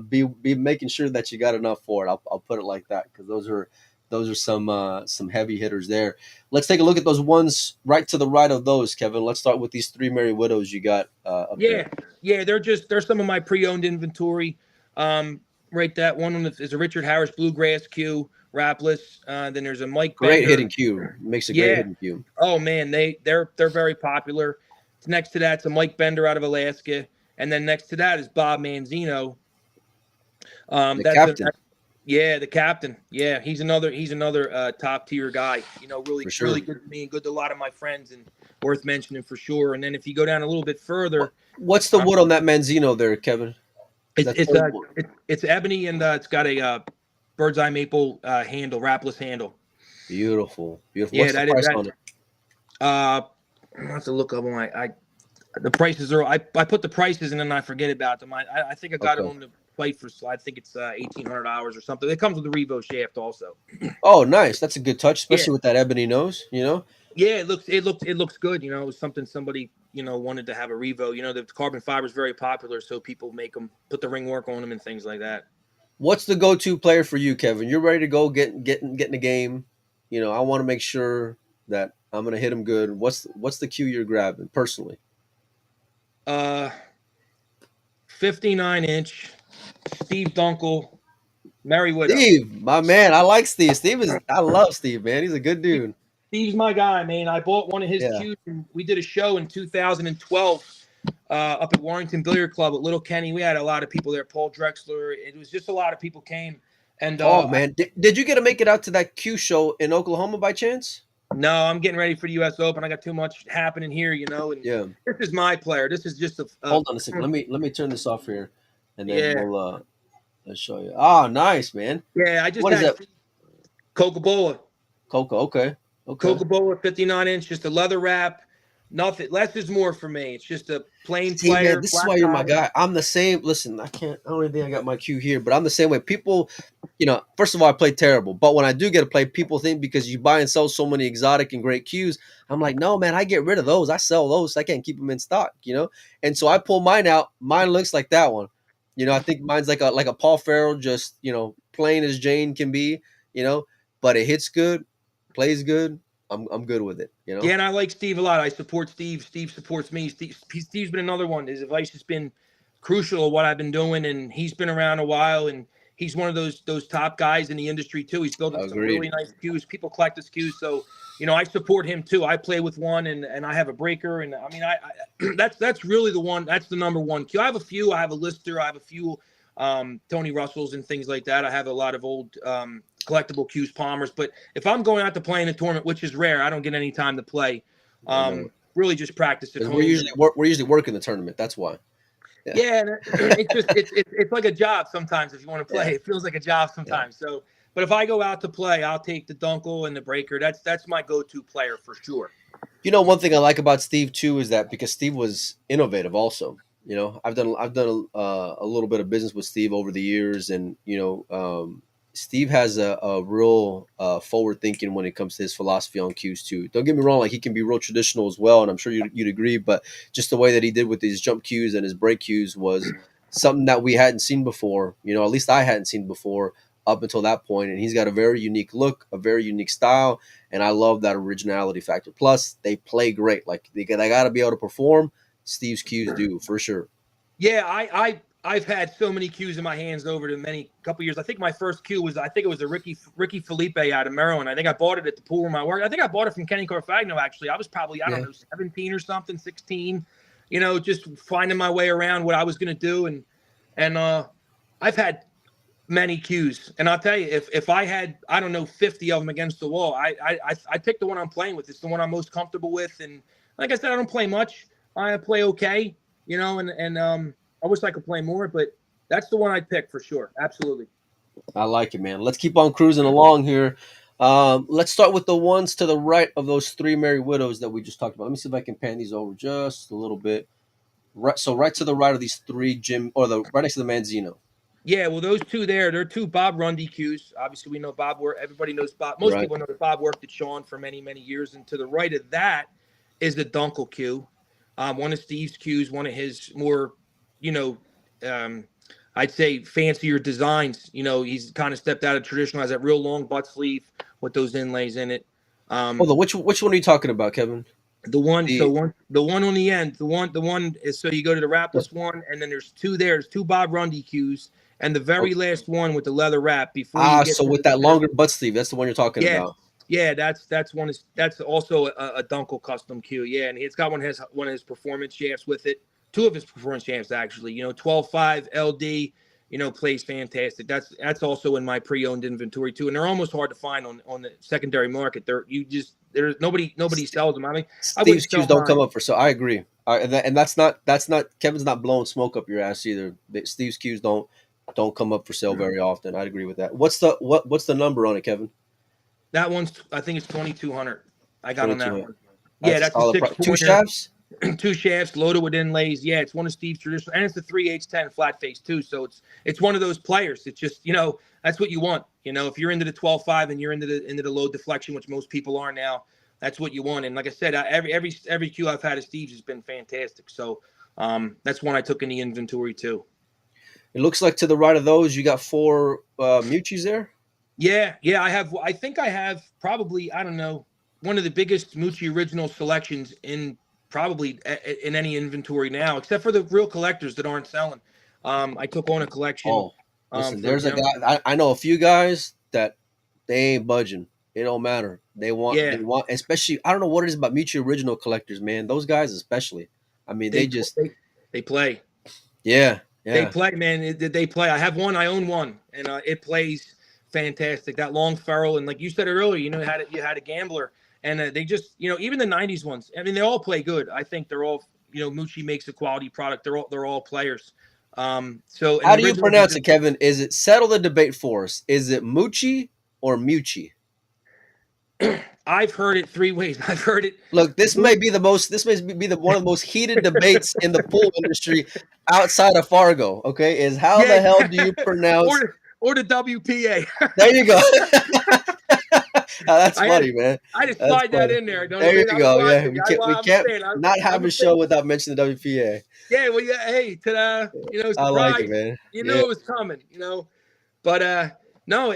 be making sure that you got enough for it. I'll put it like that because those are some heavy hitters there. Let's take a look at those ones right to the right of those, Kevin. Let's start with these 3 Merry Widows you got up there. Yeah, they're some of my pre-owned inventory. Right, that one is a Richard Harris Bluegrass cue, Rapless. Then there's a Mike Great Bender. hitting cue. Makes a great hitting cue. Oh man, they're very popular. Next to that's a Mike Bender out of Alaska, and then next to that is Bob Manzino. The captain. The captain. Yeah, he's another top tier guy. You know, really good to me and good to a lot of my friends, and worth mentioning for sure. And then if you go down a little bit further, what's the wood on that Manzino there, Kevin? It's ebony, and it's got a bird's eye maple handle, Rapless handle. Beautiful. Yeah, what's the price on it? I have to look up on the prices are. I put the prices and then I forget about them. I think I got it on the plate for. I think it's $1,800 or something. It comes with the Revo shaft also. Oh, nice. That's a good touch, especially with that ebony nose. You know. Yeah, it looks good. You know, it was something somebody wanted to have a Revo. You know, the carbon fiber is very popular, so people make them, put the ring work on them and things like that. What's the go-to player for you, Kevin? You're ready to go get in the game. You know, I want to make sure that I'm gonna hit him good. What's the cue you're grabbing personally? 59-inch Steve Dunkel, Merry Widow. Steve, my man, I like Steve. I love Steve, man. He's a good dude. Steve's my guy, man. I bought one of his cues, and we did a show in 2012 up at Warrington Billiard Club with Little Kenny. We had a lot of people there. Paul Drexler. It was just a lot of people came. And man, did you get to make it out to that Q show in Oklahoma by chance? No, I'm getting ready for the U.S. Open. I got too much happening here, you know. And this is my player. This is just a. Hold on a second. Let me turn this off here, and then we'll let's show you. Oh, nice, man. Yeah, I just what had is that? Coca-Cola. Okay. Coca-Cola 59-inch, just a leather wrap. Nothing. Less is more for me. It's just a plain player. Man, this is why you're my guy. I'm the same. Listen, I don't even think I got my cue here, but I'm the same way. People, you know, first of all, I play terrible, but when I do get to play, people think because you buy and sell so many exotic and great cues, I'm like, no, man, I get rid of those. I sell those. I can't keep them in stock, you know. And so I pull mine out. Mine looks like that one. You know, I think mine's like a Paul Farrell, just, you know, plain as Jane can be, you know, but it hits good, plays good. I'm good with it, you know. Yeah, and I like Steve a lot. I support Steve. Steve supports me. Steve's been another one. His advice has been crucial of what I've been doing, and he's been around a while, and he's one of those top guys in the industry too. He's building some really nice cues. People collect his cues, so you know I support him too. I play with one, and I have a breaker, and I mean I that's really the one. That's the number one cue. I have a few. I have a Lister. I have a few Tony Russells and things like that. I have a lot of old collectible cues, Palmers. But if I'm going out to play in a tournament, which is rare, I don't get any time to play. Really just practice at home. We're usually working the tournament. That's why. Yeah, it's like a job sometimes. If you want to play, it feels like a job sometimes. Yeah. So, but if I go out to play, I'll take the Dunkel and the breaker. That's my go-to player for sure. You know, one thing I like about Steve too is that because Steve was innovative also. You know, I've done a little bit of business with Steve over the years, and you know, Steve has a real forward thinking when it comes to his philosophy on cues too. Don't get me wrong, like he can be real traditional as well, and I'm sure you'd agree. But just the way that he did with his jump cues and his break cues was something that we hadn't seen before. You know, at least I hadn't seen before up until that point. And he's got a very unique look, a very unique style, and I love that originality factor. Plus, they play great. Like they got to be able to perform. Steve's cues do for sure. Yeah, I've had so many cues in my hands over the many couple years. I think my first cue was, I think it was a Ricky Felipe out of Maryland. I think I bought it at the pool room I worked. I think I bought it from Kenny Carfagno, actually. I was probably, I don't know, 17 or something, 16, just finding my way around what I was going to do. And I've had many cues. And I'll tell you, if I had, I don't know, 50 of them against the wall, I pick the one I'm playing with. It's the one I'm most comfortable with. And like I said, I don't play much. I play okay, and I wish I could play more, but that's the one I'd pick for sure. Absolutely. I like it, man. Let's keep on cruising along here. Let's start with the ones to the right of those three Merry Widows that we just talked about. Let me see if I can pan these over just a little bit. Right, so right to the right of these three right next to the Manzino. Yeah, well, those two there, they're two Bob Rundy cues. Obviously, we know Bob. Everybody knows Bob. Most people know that Bob worked at Sean for many, many years. And to the right of that is the Dunkel cue, one of Steve's cues, one of his more, I'd say fancier designs. He's kind of stepped out of traditional, has that real long butt sleeve with those inlays in it. Hold on, which one are you talking about, Kevin? The one on the end, the one is, so you go to the wrapless one, and then there's two there. There's two Bob Rundy cues, and the very last one with the leather wrap before you get so with that longer butt sleeve, that's the one you're talking about. Yeah, that's also a Dunkel custom cue. Yeah, and it's got one of his performance shafts with it. Two of his performance shafts actually. 12.5 LD. Plays fantastic. That's also in my pre-owned inventory too, and they're almost hard to find on the secondary market. There's nobody sells them. I mean, Steve's cues don't come up for so. I agree, and that's not Kevin's not blowing smoke up your ass either. Steve's cues don't come up for sale very often. I'd agree with that. What's the number on it, Kevin? That one's, I think it's 2,200. I got on that one. Yeah, that's a 6 2 shafts. 2 shafts loaded with inlays. Yeah, it's one of Steve's traditional, and it's the 3/8-10 flat face too. So it's one of those players. It's just that's what you want. If you're into the 12.5 and you're into the low deflection, which most people are now, that's what you want. And like I said, every cue I've had of Steve's has been fantastic. So that's one I took in the inventory too. It looks like to the right of those you got 4 Muchis there. Yeah, I think I have probably, I don't know, one of the biggest Mucci original selections in probably in any inventory now, except for the real collectors that aren't selling. I took on a collection. Oh, listen, there's a guy. I know a few guys that they ain't budging. It don't matter. They want, especially. I don't know what it is about Mucci original collectors, man. Those guys, especially. I mean, they play. Yeah. They play, man. They play. I have one. I own one, and it plays fantastic. That long ferrule, and like you said earlier, you had a gambler. And they just, even the 90s ones, I mean, they all play good. I think they're all, Mucci makes a quality product. They're all players. So how do you pronounce it, Kevin? Is it, settle the debate for us? Is it Mucci or Mucci? I've heard it 3 ways. I've heard it. Look, this may be one of the most heated debates in the pool industry outside of Fargo. Okay, is how the hell do you pronounce or the WPA? There you go. That's funny, man. I just slide that in there. There you go. Yeah, we can't not have a show without mentioning the WPA. Yeah, well, yeah. Hey, surprise. I like it, man. It was coming. But no,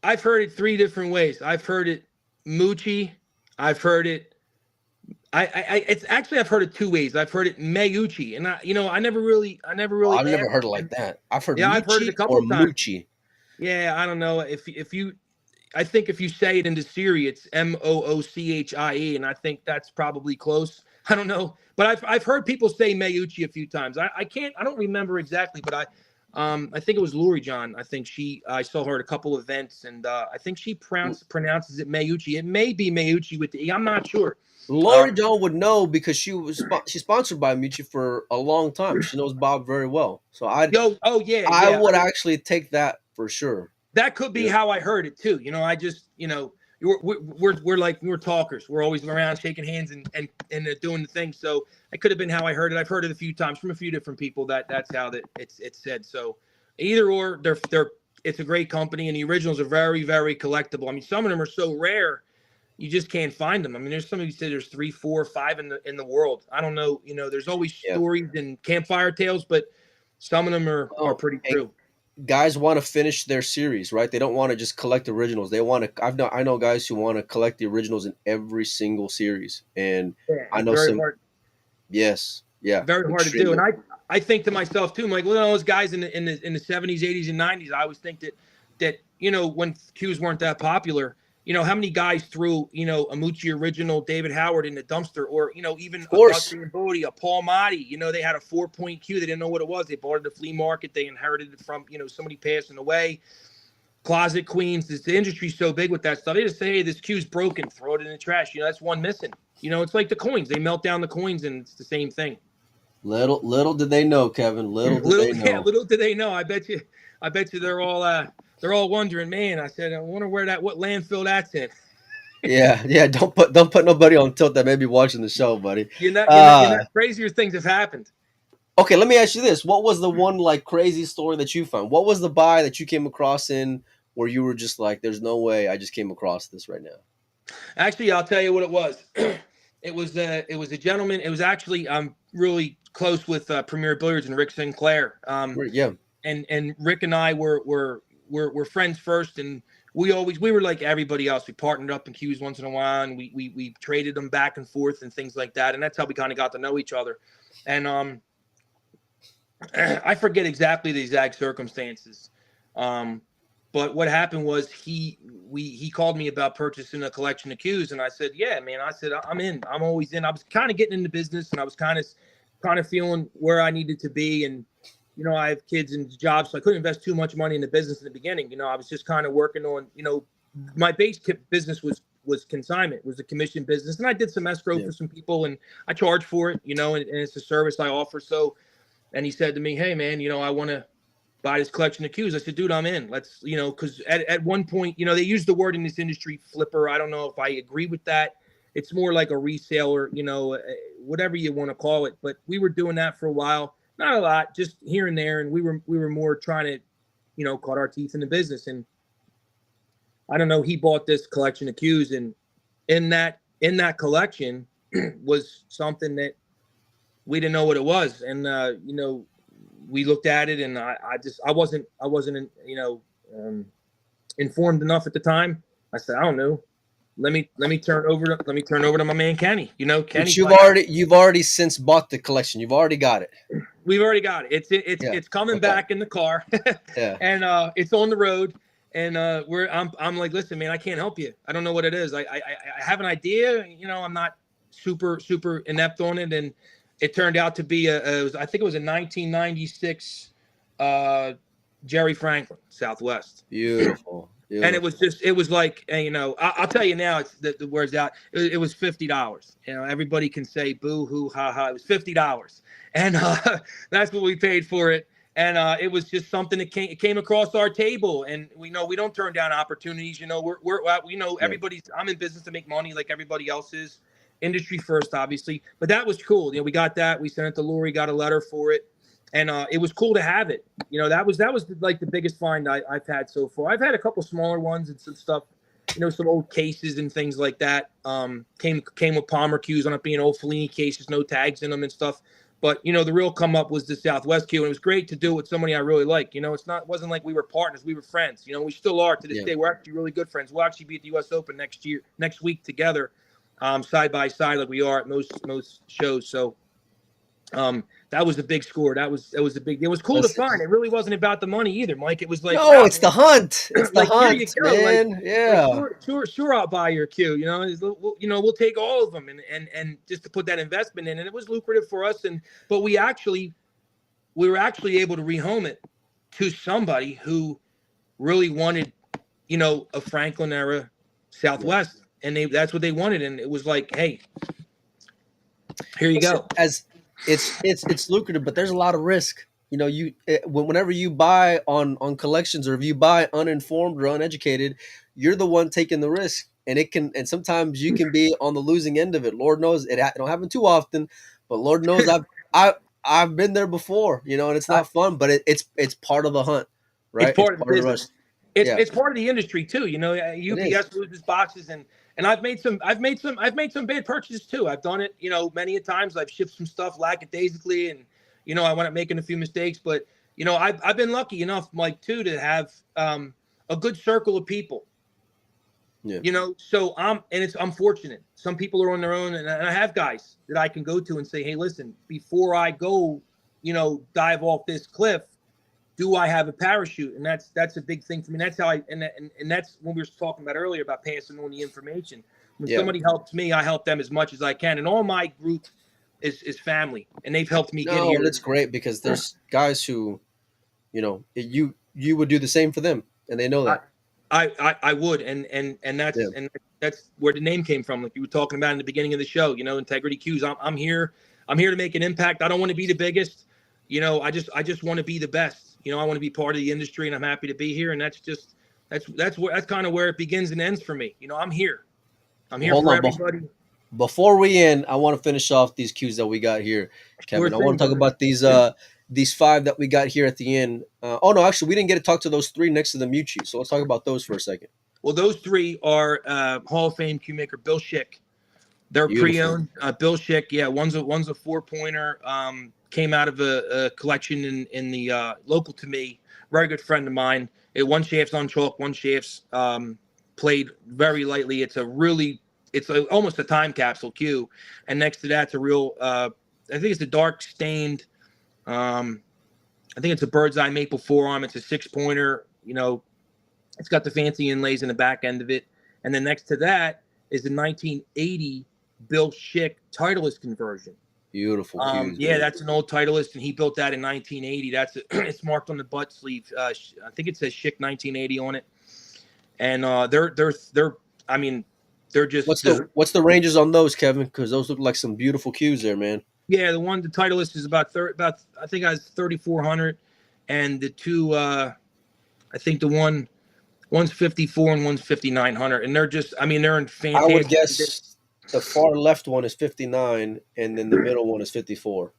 I've heard it 3 different ways. I've heard it Mucci. I've heard it. It's actually, I've heard it 2 ways. I've heard it Meucci, and I never really. I've never heard it like that. I've heard I've heard it a couple or times. Mucci. Yeah, I don't know if you. I think if you say it into Siri, it's Moochie, and I think that's probably close. I don't know, but I've heard people say Meucci a few times. I don't remember exactly, but I think it was Lori John. I think I saw her at a couple of events, and I think she pronounces it Meucci. It may be Meucci with the E. I'm not sure. Lori John would know because she's sponsored by Mucci for a long time. She knows Bob very well, so I would actually take that for sure. That could be how I heard it too. I just, we're talkers. We're always around shaking hands and doing the thing. So it could have been how I heard it. I've heard it a few times from a few different people that's how it's said. So either or, it's a great company, and the originals are very, very collectible. I mean, some of them are so rare, you just can't find them. I mean, there's some of you say there's 3, 4, 5 in the world. I don't know. There's always stories and campfire tales, but some of them are pretty true. Guys want to finish their series, right? They don't want to just collect originals. They want to. I know guys who want to collect the originals in every single series, and I know some. Hard. Yes, Yeah, very hard to do. And I think to myself too, I'm like, well, those guys in the 70s, 80s, and 90s, I always think that when cues weren't that popular, how many guys threw a Mucci original David Howard in the dumpster, or even a Guthrie and Bodie, a Paul Motti. They had a 4-point cue. They didn't know what it was. They bought it at the flea market. They inherited it from somebody passing away. Closet queens. The industry's so big with that stuff. They just say, hey, this cue's broken, throw it in the trash. That's one missing. It's like the coins. They melt down the coins, and it's the same thing. Little did they know, Kevin. Little did they know. Yeah, little did they know. I bet you they're all wondering, man. I said, I wonder what landfill that's in. Yeah. Don't put nobody on tilt that may be watching the show, buddy. You're not crazier things have happened. Okay, let me ask you this: what was the one crazy story that you found? What was the buy that you came across in where you were just like, "There's no way I just came across this right now"? Actually, I'll tell you what it was. It was a gentleman. It was actually I'm really close with Premier Billiards and Rick Sinclair. Yeah. And Rick and I were friends first, and we were like everybody else. We partnered up in cues once in a while, and we traded them back and forth and things like that. And that's how we kind of got to know each other. And I forget exactly the exact circumstances. But what happened was he called me about purchasing a collection of cues, and I said, yeah, man. I said, I'm in. I'm always in. I was kind of getting into business, and I was kind of feeling where I needed to be. And, I have kids and jobs, so I couldn't invest too much money in the business in the beginning. I was just kind of working on, my base business was consignment, was a commission business. And I did some escrow for some people, and I charged for it, and it's a service I offer. So, and he said to me, hey, man, I want to buy this collection of cues. I said, dude, I'm in. Let's, because at one point, they use the word in this industry, flipper. I don't know if I agree with that. It's more like a reseller, whatever you want to call it. But we were doing that for a while. Not a lot, just here and there. And we were more trying to, cut our teeth in the business. And I don't know, he bought this collection of cues, and in that collection was something that we didn't know what it was. And, we looked at it, and I wasn't informed enough at the time. I said, I don't know. Let me turn over to my man Kenny. Kenny. But you've already since bought the collection. You've already got it. We've already got it. It's coming back in the car. Yeah. And it's on the road. And I'm like, listen, man, I can't help you. I don't know what it is. I have an idea. I'm not super inept on it. And it turned out to be I think it was a 1996 Jerry Franklin Southwest. Beautiful. And it was like, I'll tell you now, it's the words out. It was $50. Everybody can say boo hoo ha ha. It was $50, and that's what we paid for it. And it was just something that came across our table. And we don't turn down opportunities. Everybody's. I'm in business to make money like everybody else is. Industry first, obviously, but that was cool. We got that. We sent it to Lori, got a letter for it, and it was cool to have it. That was like the biggest find I've had so far. I've had a couple smaller ones and some stuff, some old cases and things like that. Came with Palmer cues on it being old Fellini cases, no tags in them and stuff. But the real come up was the Southwest cue, and it was great to do with somebody I really like. It wasn't like we were partners, we were friends. We still are to this day. We're actually really good friends. We'll actually be at the U.S. Open next week together. Side by side like we are at most shows. So that was the big score. It was cool to find. It really wasn't about the money either, Mike. It was like, no, it's the hunt. It's the hunt, man. Sure, I'll buy your cue. We'll take all of them and just to put that investment in, and it was lucrative for us. But we were actually able to rehome it to somebody who really wanted, a Franklin era Southwest. Yeah. And that's what they wanted, and it was like, hey, here you go. As it's lucrative, but there's a lot of risk. Whenever you buy on collections, or if you buy uninformed or uneducated, you're the one taking the risk, and sometimes you can be on the losing end of it. Lord knows it don't happen too often, but Lord knows I've been there before. And it's not fun, but it's part of the hunt, right? It's part of the business. It's part of the industry too. UPS loses boxes, and I've made some bad purchases too. I've done it, many a times. I've shipped some stuff lackadaisically, and I wound up making a few mistakes. But I've been lucky enough, Mike, too, to have a good circle of people Yeah. You know, so I'm fortunate. Some people are on their own, and I have guys that I can go to and say, hey, listen, before I go, dive off this cliff, do I have a parachute? And that's a big thing for me. That's how and that's when we were talking about earlier about passing on the information. When somebody helps me, I help them as much as I can. And all my group is family, and they've helped me get No, here. that's great because there's guys who, you would do the same for them, and they know that. I would, and that's where the name came from. Like you were talking about in the beginning of the show, Integrity Cues. I'm here. I'm here to make an impact. I don't want to be the biggest. I just want to be the best. I want to be part of the industry, and I'm happy to be here. And that's kind of where it begins and ends for me. I'm here. I'm here Hold for on, everybody. before we end, I want to finish off these cues that we got here, Sure Kevin. I thing, want to talk brother. about these 5 that we got here at the end. Oh no, actually, we didn't get to talk to those 3 next to the Mucci. So let's talk about those for a second. Well, those 3 are Hall of Fame cue maker Bill Schick. They're Beautiful. pre-owned. Bill Schick, yeah, one's a 4-pointer. Came out of a collection in the local to me. Very good friend of mine. One shaft's on chalk, one shaft's played very lightly. It's almost a time capsule cue. And next to that's a real, I think it's a dark stained. I think it's a bird's eye maple forearm. It's a 6-pointer. It's got the fancy inlays in the back end of it. And then next to that is the 1980 Bill Schick Titleist conversion. Beautiful cues. Yeah, that's an old Titleist, and he built that in 1980. It's marked on the butt sleeve. I think it says Schick 1980 on it. And they're just. What's the ranges on those, Kevin? Because those look like some beautiful cues there, man. Yeah, the Titleist is about I think I was 3,400, and the two I think one's 54 and one's 5,900, and they're they're in fantastic. I would guess the far left one is 59, and then the middle one is 54.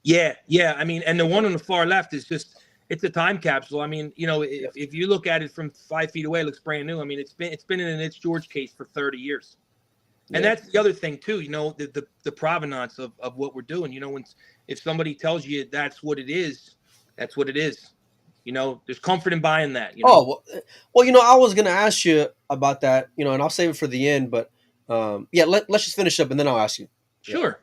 Yeah. And the one on the far left is it's a time capsule. If you look at it from 5 feet away, it looks brand new. It's been in an It's George case for 30 years. And that's the other thing too, the provenance of what we're doing. If somebody tells you that's what it is, that's what it is. There's comfort in buying that. Oh, well, I was gonna ask you about that, and I'll save it for the end. But let's just finish up, and then I'll ask you. Sure.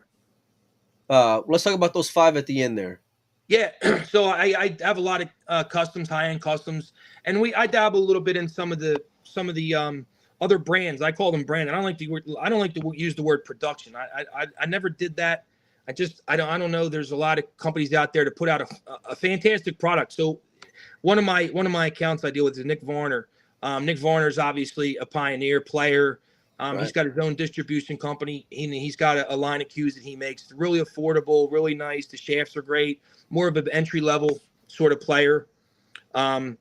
Let's talk about those 5 at the end there. Yeah. So I have a lot of customs, high-end customs, and I dabble a little bit in some of the other brands. I call them brand. I don't like to use the word production. I never did that. I don't know. There's a lot of companies out there to put out a fantastic product. So one of my accounts I deal with is Nick Varner. Nick Varner is obviously a pioneer player. Right. He's got his own distribution company. He's got a line of cues that he makes. It's really affordable, really nice. The shafts are great. More of an entry level sort of player. We're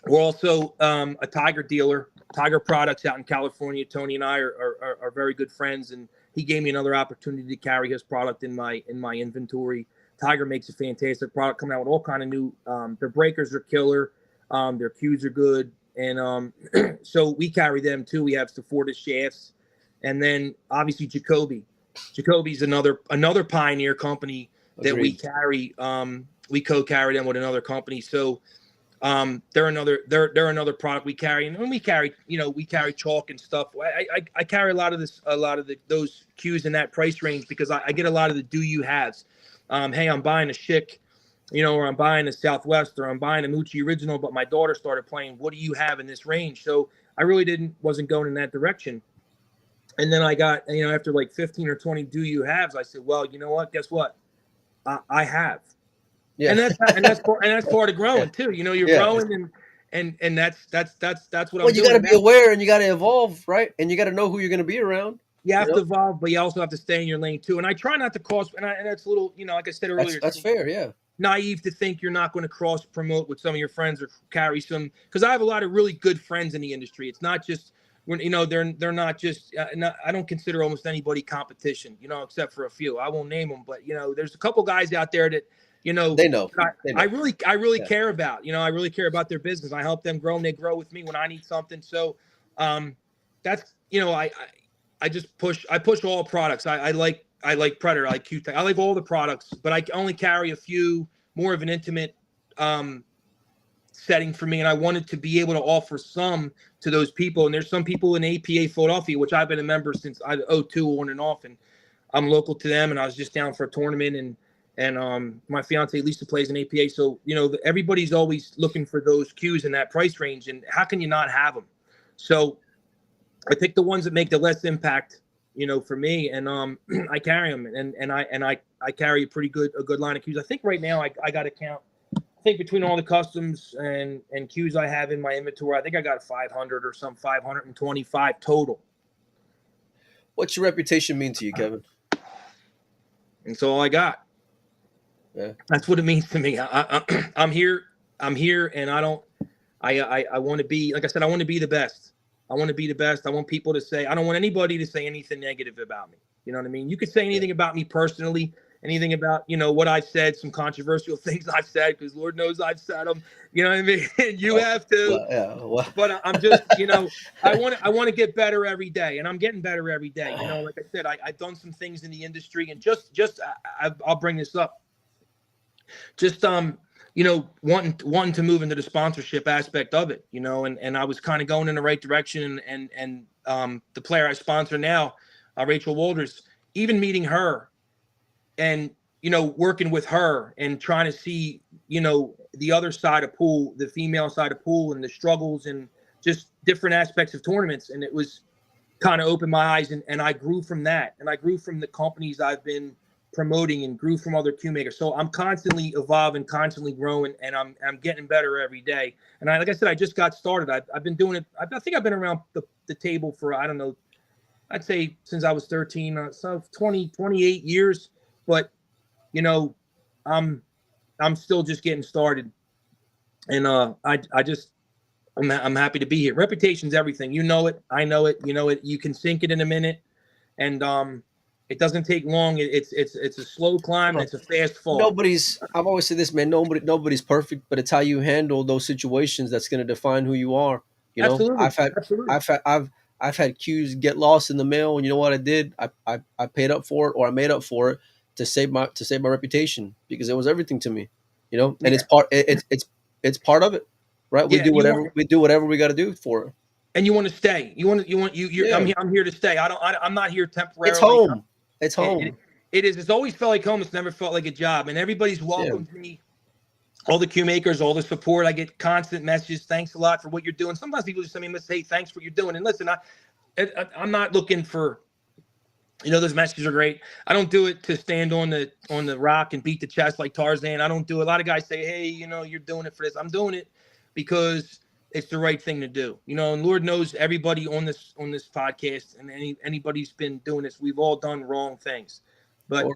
also a Tiger dealer. Tiger Products out in California. Tony and I are very good friends, and he gave me another opportunity to carry his product in my inventory. Tiger makes a fantastic product, coming out with all kind of new. Their breakers are killer. Their cues are good, and so we carry them too. We have Sephora shafts, and then obviously Jacoby. Jacoby's another pioneer company that we carry. We co-carry them with another company, so. They're another product we carry, and when we carry chalk and stuff. I carry a lot of those cues in that price range because I get a lot of the do you haves. Hey, I'm buying a Schick, or I'm buying a Southwest, or I'm buying a Mucci original, but my daughter started playing. What do you have in this range? So I really wasn't going in that direction. And then I got, after like 15 or 20 do you haves, I said, well, you know what? Guess what? I have. Yeah. And that's part of growing too. You're growing and that's what I'm doing. You got to be aware and you got to evolve, right? And you got to know who you're going to be around. You have to evolve, but you also have to stay in your lane too. And I try not to cross. And that's a little, like I said earlier, that's fair. Yeah. Naive to think you're not going to cross promote with some of your friends or carry some, because I have a lot of really good friends in the industry. It's not just when they're not just. I don't consider almost anybody competition, except for a few. I won't name them, but there's a couple guys out there that. They know. I really care about. I really care about their business. I help them grow, and they grow with me when I need something. So, that's I just push. I push all products. I like Predator. I like Q-Tech. I like all the products, but I only carry a few more of an intimate setting for me, and I wanted to be able to offer some to those people. And there's some people in APA Philadelphia, which I've been a member since I 02 on and off, and I'm local to them. And I was just down for a tournament, and my fiance Lisa plays in APA, so everybody's always looking for those cues in that price range, and how can you not have them? So I pick the ones that make the less impact, for me, and I carry them, and I carry a good line of cues. I think right now I got to count. I think between all the customs and cues I have in my inventory, I think I got 500 or some 525 total. What's your reputation mean to you, Kevin? It's all I got. Yeah, that's what it means to me. I'm here, and I want to be, like I said, I want to be the best. I want to be the best. I want people to say, I don't want anybody to say anything negative about me. You know what I mean? You could say anything about me personally, anything about, what I've said, some controversial things I've said, because Lord knows I've said them. You know what I mean? You have to. Well. But I'm just, I want to get better every day, and I'm getting better every day. Like I said, I've done some things in the industry, and I'll bring this up. Just wanting to move into the sponsorship aspect of it, and I was kind of going in the right direction, and the player I sponsor now, Rachel Walters, even meeting her and working with her and trying to see the other side of pool, the female side of pool, and the struggles and just different aspects of tournaments, and it was kind of opened my eyes, and I grew from that, and I grew from the companies I've been promoting, and grew from other cue makers. So I'm constantly evolving, constantly growing, and I'm getting better every day. And like I said, I just got started. I've been doing it. I think I've been around the table for, I don't know, I'd say since I was 13, so 28 years. But I'm still just getting started, and I'm happy to be here. Reputation's everything. You know it. I know it. You know it. You can sink it in a minute, and it doesn't take long. It's a slow climb. And it's a fast fall. I've always said this, man. Nobody's perfect, but it's how you handle those situations that's going to define who you are. Absolutely. I've had cues get lost in the mail, and you know what I did? I paid up for it, or I made up for it to save my reputation, because it was everything to me. And it's part of it, right? We do whatever we got to do for it. And you want to stay. I'm here to stay. I'm not here temporarily. It's home. It's home. It is. It's always felt like home. It's never felt like a job. And everybody's welcomed me. All the cue makers, all the support. I get constant messages. Thanks a lot for what you're doing. Sometimes people just send me a message, hey, thanks for what you're doing. And listen, I'm not looking for, those messages are great. I don't do it to stand on the rock and beat the chest like Tarzan. I don't do it. A lot of guys say, hey, you're doing it for this. I'm doing it because it's the right thing to do, and Lord knows everybody on this podcast, and anybody who's been doing this, we've all done wrong things, but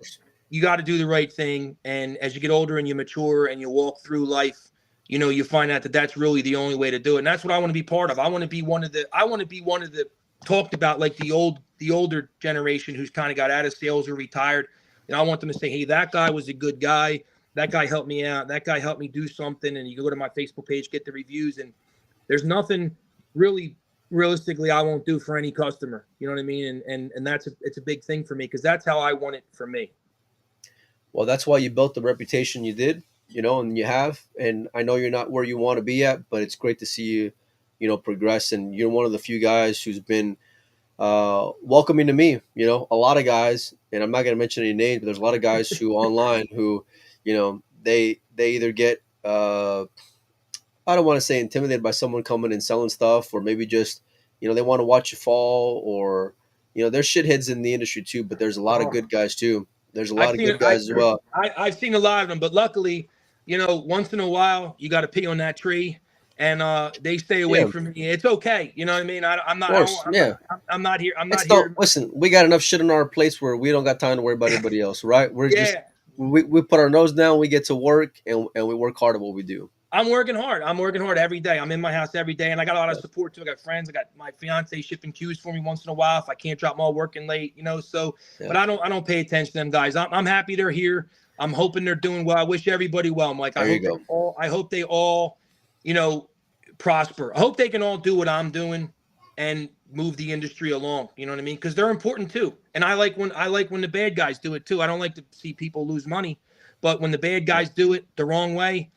you got to do the right thing. And as you get older and you mature and you walk through life, you find out that that's really the only way to do it. And that's what I want to be part of. I want to be one of the talked about, like the older generation who's kind of got out of sales or retired. And I want them to say, hey, that guy was a good guy. That guy helped me out. That guy helped me do something. And you go to my Facebook page, get the reviews, and there's nothing really realistically I won't do for any customer. You know what I mean? And it's a big thing for me, because that's how I want it for me. Well, that's why you built the reputation you did, and you have. And I know you're not where you want to be at, but it's great to see you, progress. And you're one of the few guys who's been welcoming to me. A lot of guys, and I'm not going to mention any names, but there's a lot of guys who online who, they either get I don't want to say intimidated by someone coming and selling stuff, or maybe just, they want to watch you fall, or, there's shitheads in the industry too, but there's a lot of good guys too. There's a lot of good guys as well. I've seen a lot of them, but luckily, once in a while you got to pee on that tree, and they stay away from me. It's okay. You know what I mean? I'm not here. I'm not here. Listen, we got enough shit on our plates where we don't got time to worry about anybody else, right? We're just, we put our nose down, we get to work, and we work hard at what we do. I'm working hard. Every day. I'm in my house every day, and I got a lot of support too. I got friends. I got my fiance shipping cues for me once in a while if I can't drop them all working late, So, but I don't pay attention to them guys. I'm happy they're here. I'm hoping they're doing well. I wish everybody well. I'm like, I hope they all, prosper. I hope they can all do what I'm doing and move the industry along. You know what I mean? Because they're important too. And I like when the bad guys do it too. I don't like to see people lose money, but when the bad guys do it the wrong way,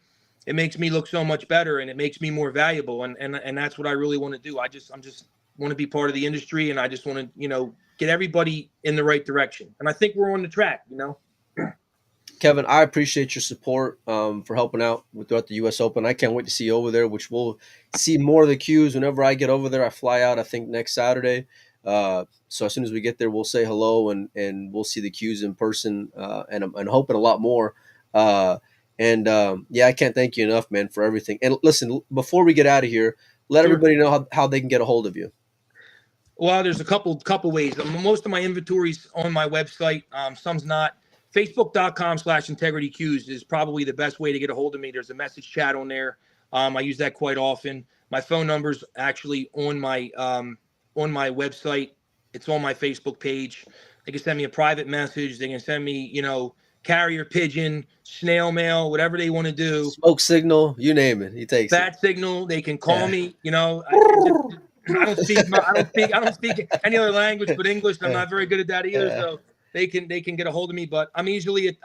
it makes me look so much better, and it makes me more valuable. And that's what I really want to do. I'm just want to be part of the industry, and I just want to, get everybody in the right direction. And I think we're on the track, Kevin, I appreciate your support for helping out throughout the U.S. Open. I can't wait to see you over there, which we'll see more of the cues whenever I get over there. I fly out, I think, next Saturday. So as soon as we get there, we'll say hello and we'll see the cues in person, and I'm hoping a lot more. Yeah, I can't thank you enough, man, for everything. And listen, before we get out of here, let Sure. everybody know how they can get a hold of you. Well, there's a couple ways. Most of my inventory's on my website. Some's not. Facebook.com/integritycues is probably the best way to get a hold of me. There's a message chat on there. I use that quite often. My phone number's actually on my website. It's on my Facebook page. They can send me a private message. They can send me, carrier pigeon, snail mail, whatever they want to do. Smoke signal, you name it. He takes Bat signal. They can call me. I don't speak any other language but English. I'm not very good at that either. So they can get a hold of me. But I'm easily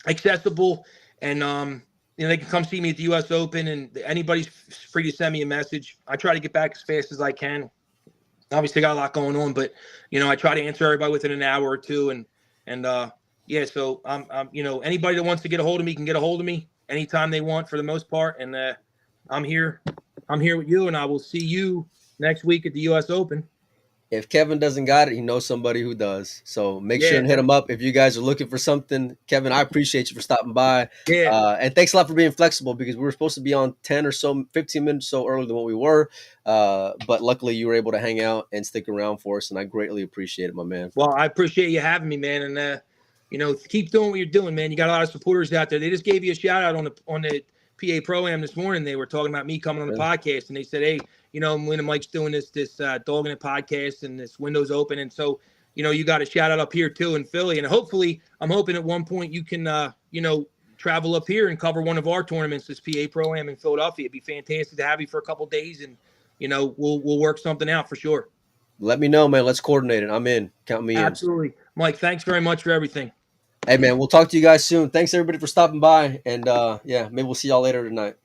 accessible, and they can come see me at the U.S. Open, and anybody's free to send me a message. I try to get back as fast as I can. Obviously, got a lot going on, but I try to answer everybody within an hour or two, and yeah. So anybody that wants to get a hold of me can get a hold of me anytime they want, for the most part, and I'm here. I'm here with you, and I will see you next week at the U.S. Open. If Kevin doesn't got it, he knows somebody who does. So make sure and hit him up if you guys are looking for something. Kevin, I appreciate you for stopping by. Yeah. And thanks a lot for being flexible, because we were supposed to be on 10 or so, 15 minutes so earlier than what we were. But luckily you were able to hang out and stick around for us, and I greatly appreciate it, my man. Well, I appreciate you having me, man. And, keep doing what you're doing, man. You got a lot of supporters out there. They just gave you a shout out on the PA Pro-Am this morning. They were talking about me coming on the podcast, and they said, hey, when Mike's doing this Doggin It podcast and this Windows Open. And so, you got a shout out up here too in Philly. And hopefully, I'm hoping at one point you can, travel up here and cover one of our tournaments, this PA Pro-Am in Philadelphia. It'd be fantastic to have you for a couple of days, and, we'll work something out for sure. Let me know, man. Let's coordinate it. I'm in. Count me in. Absolutely. Mike, thanks very much for everything. Hey, man, we'll talk to you guys soon. Thanks, everybody, for stopping by. And, maybe we'll see y'all later tonight.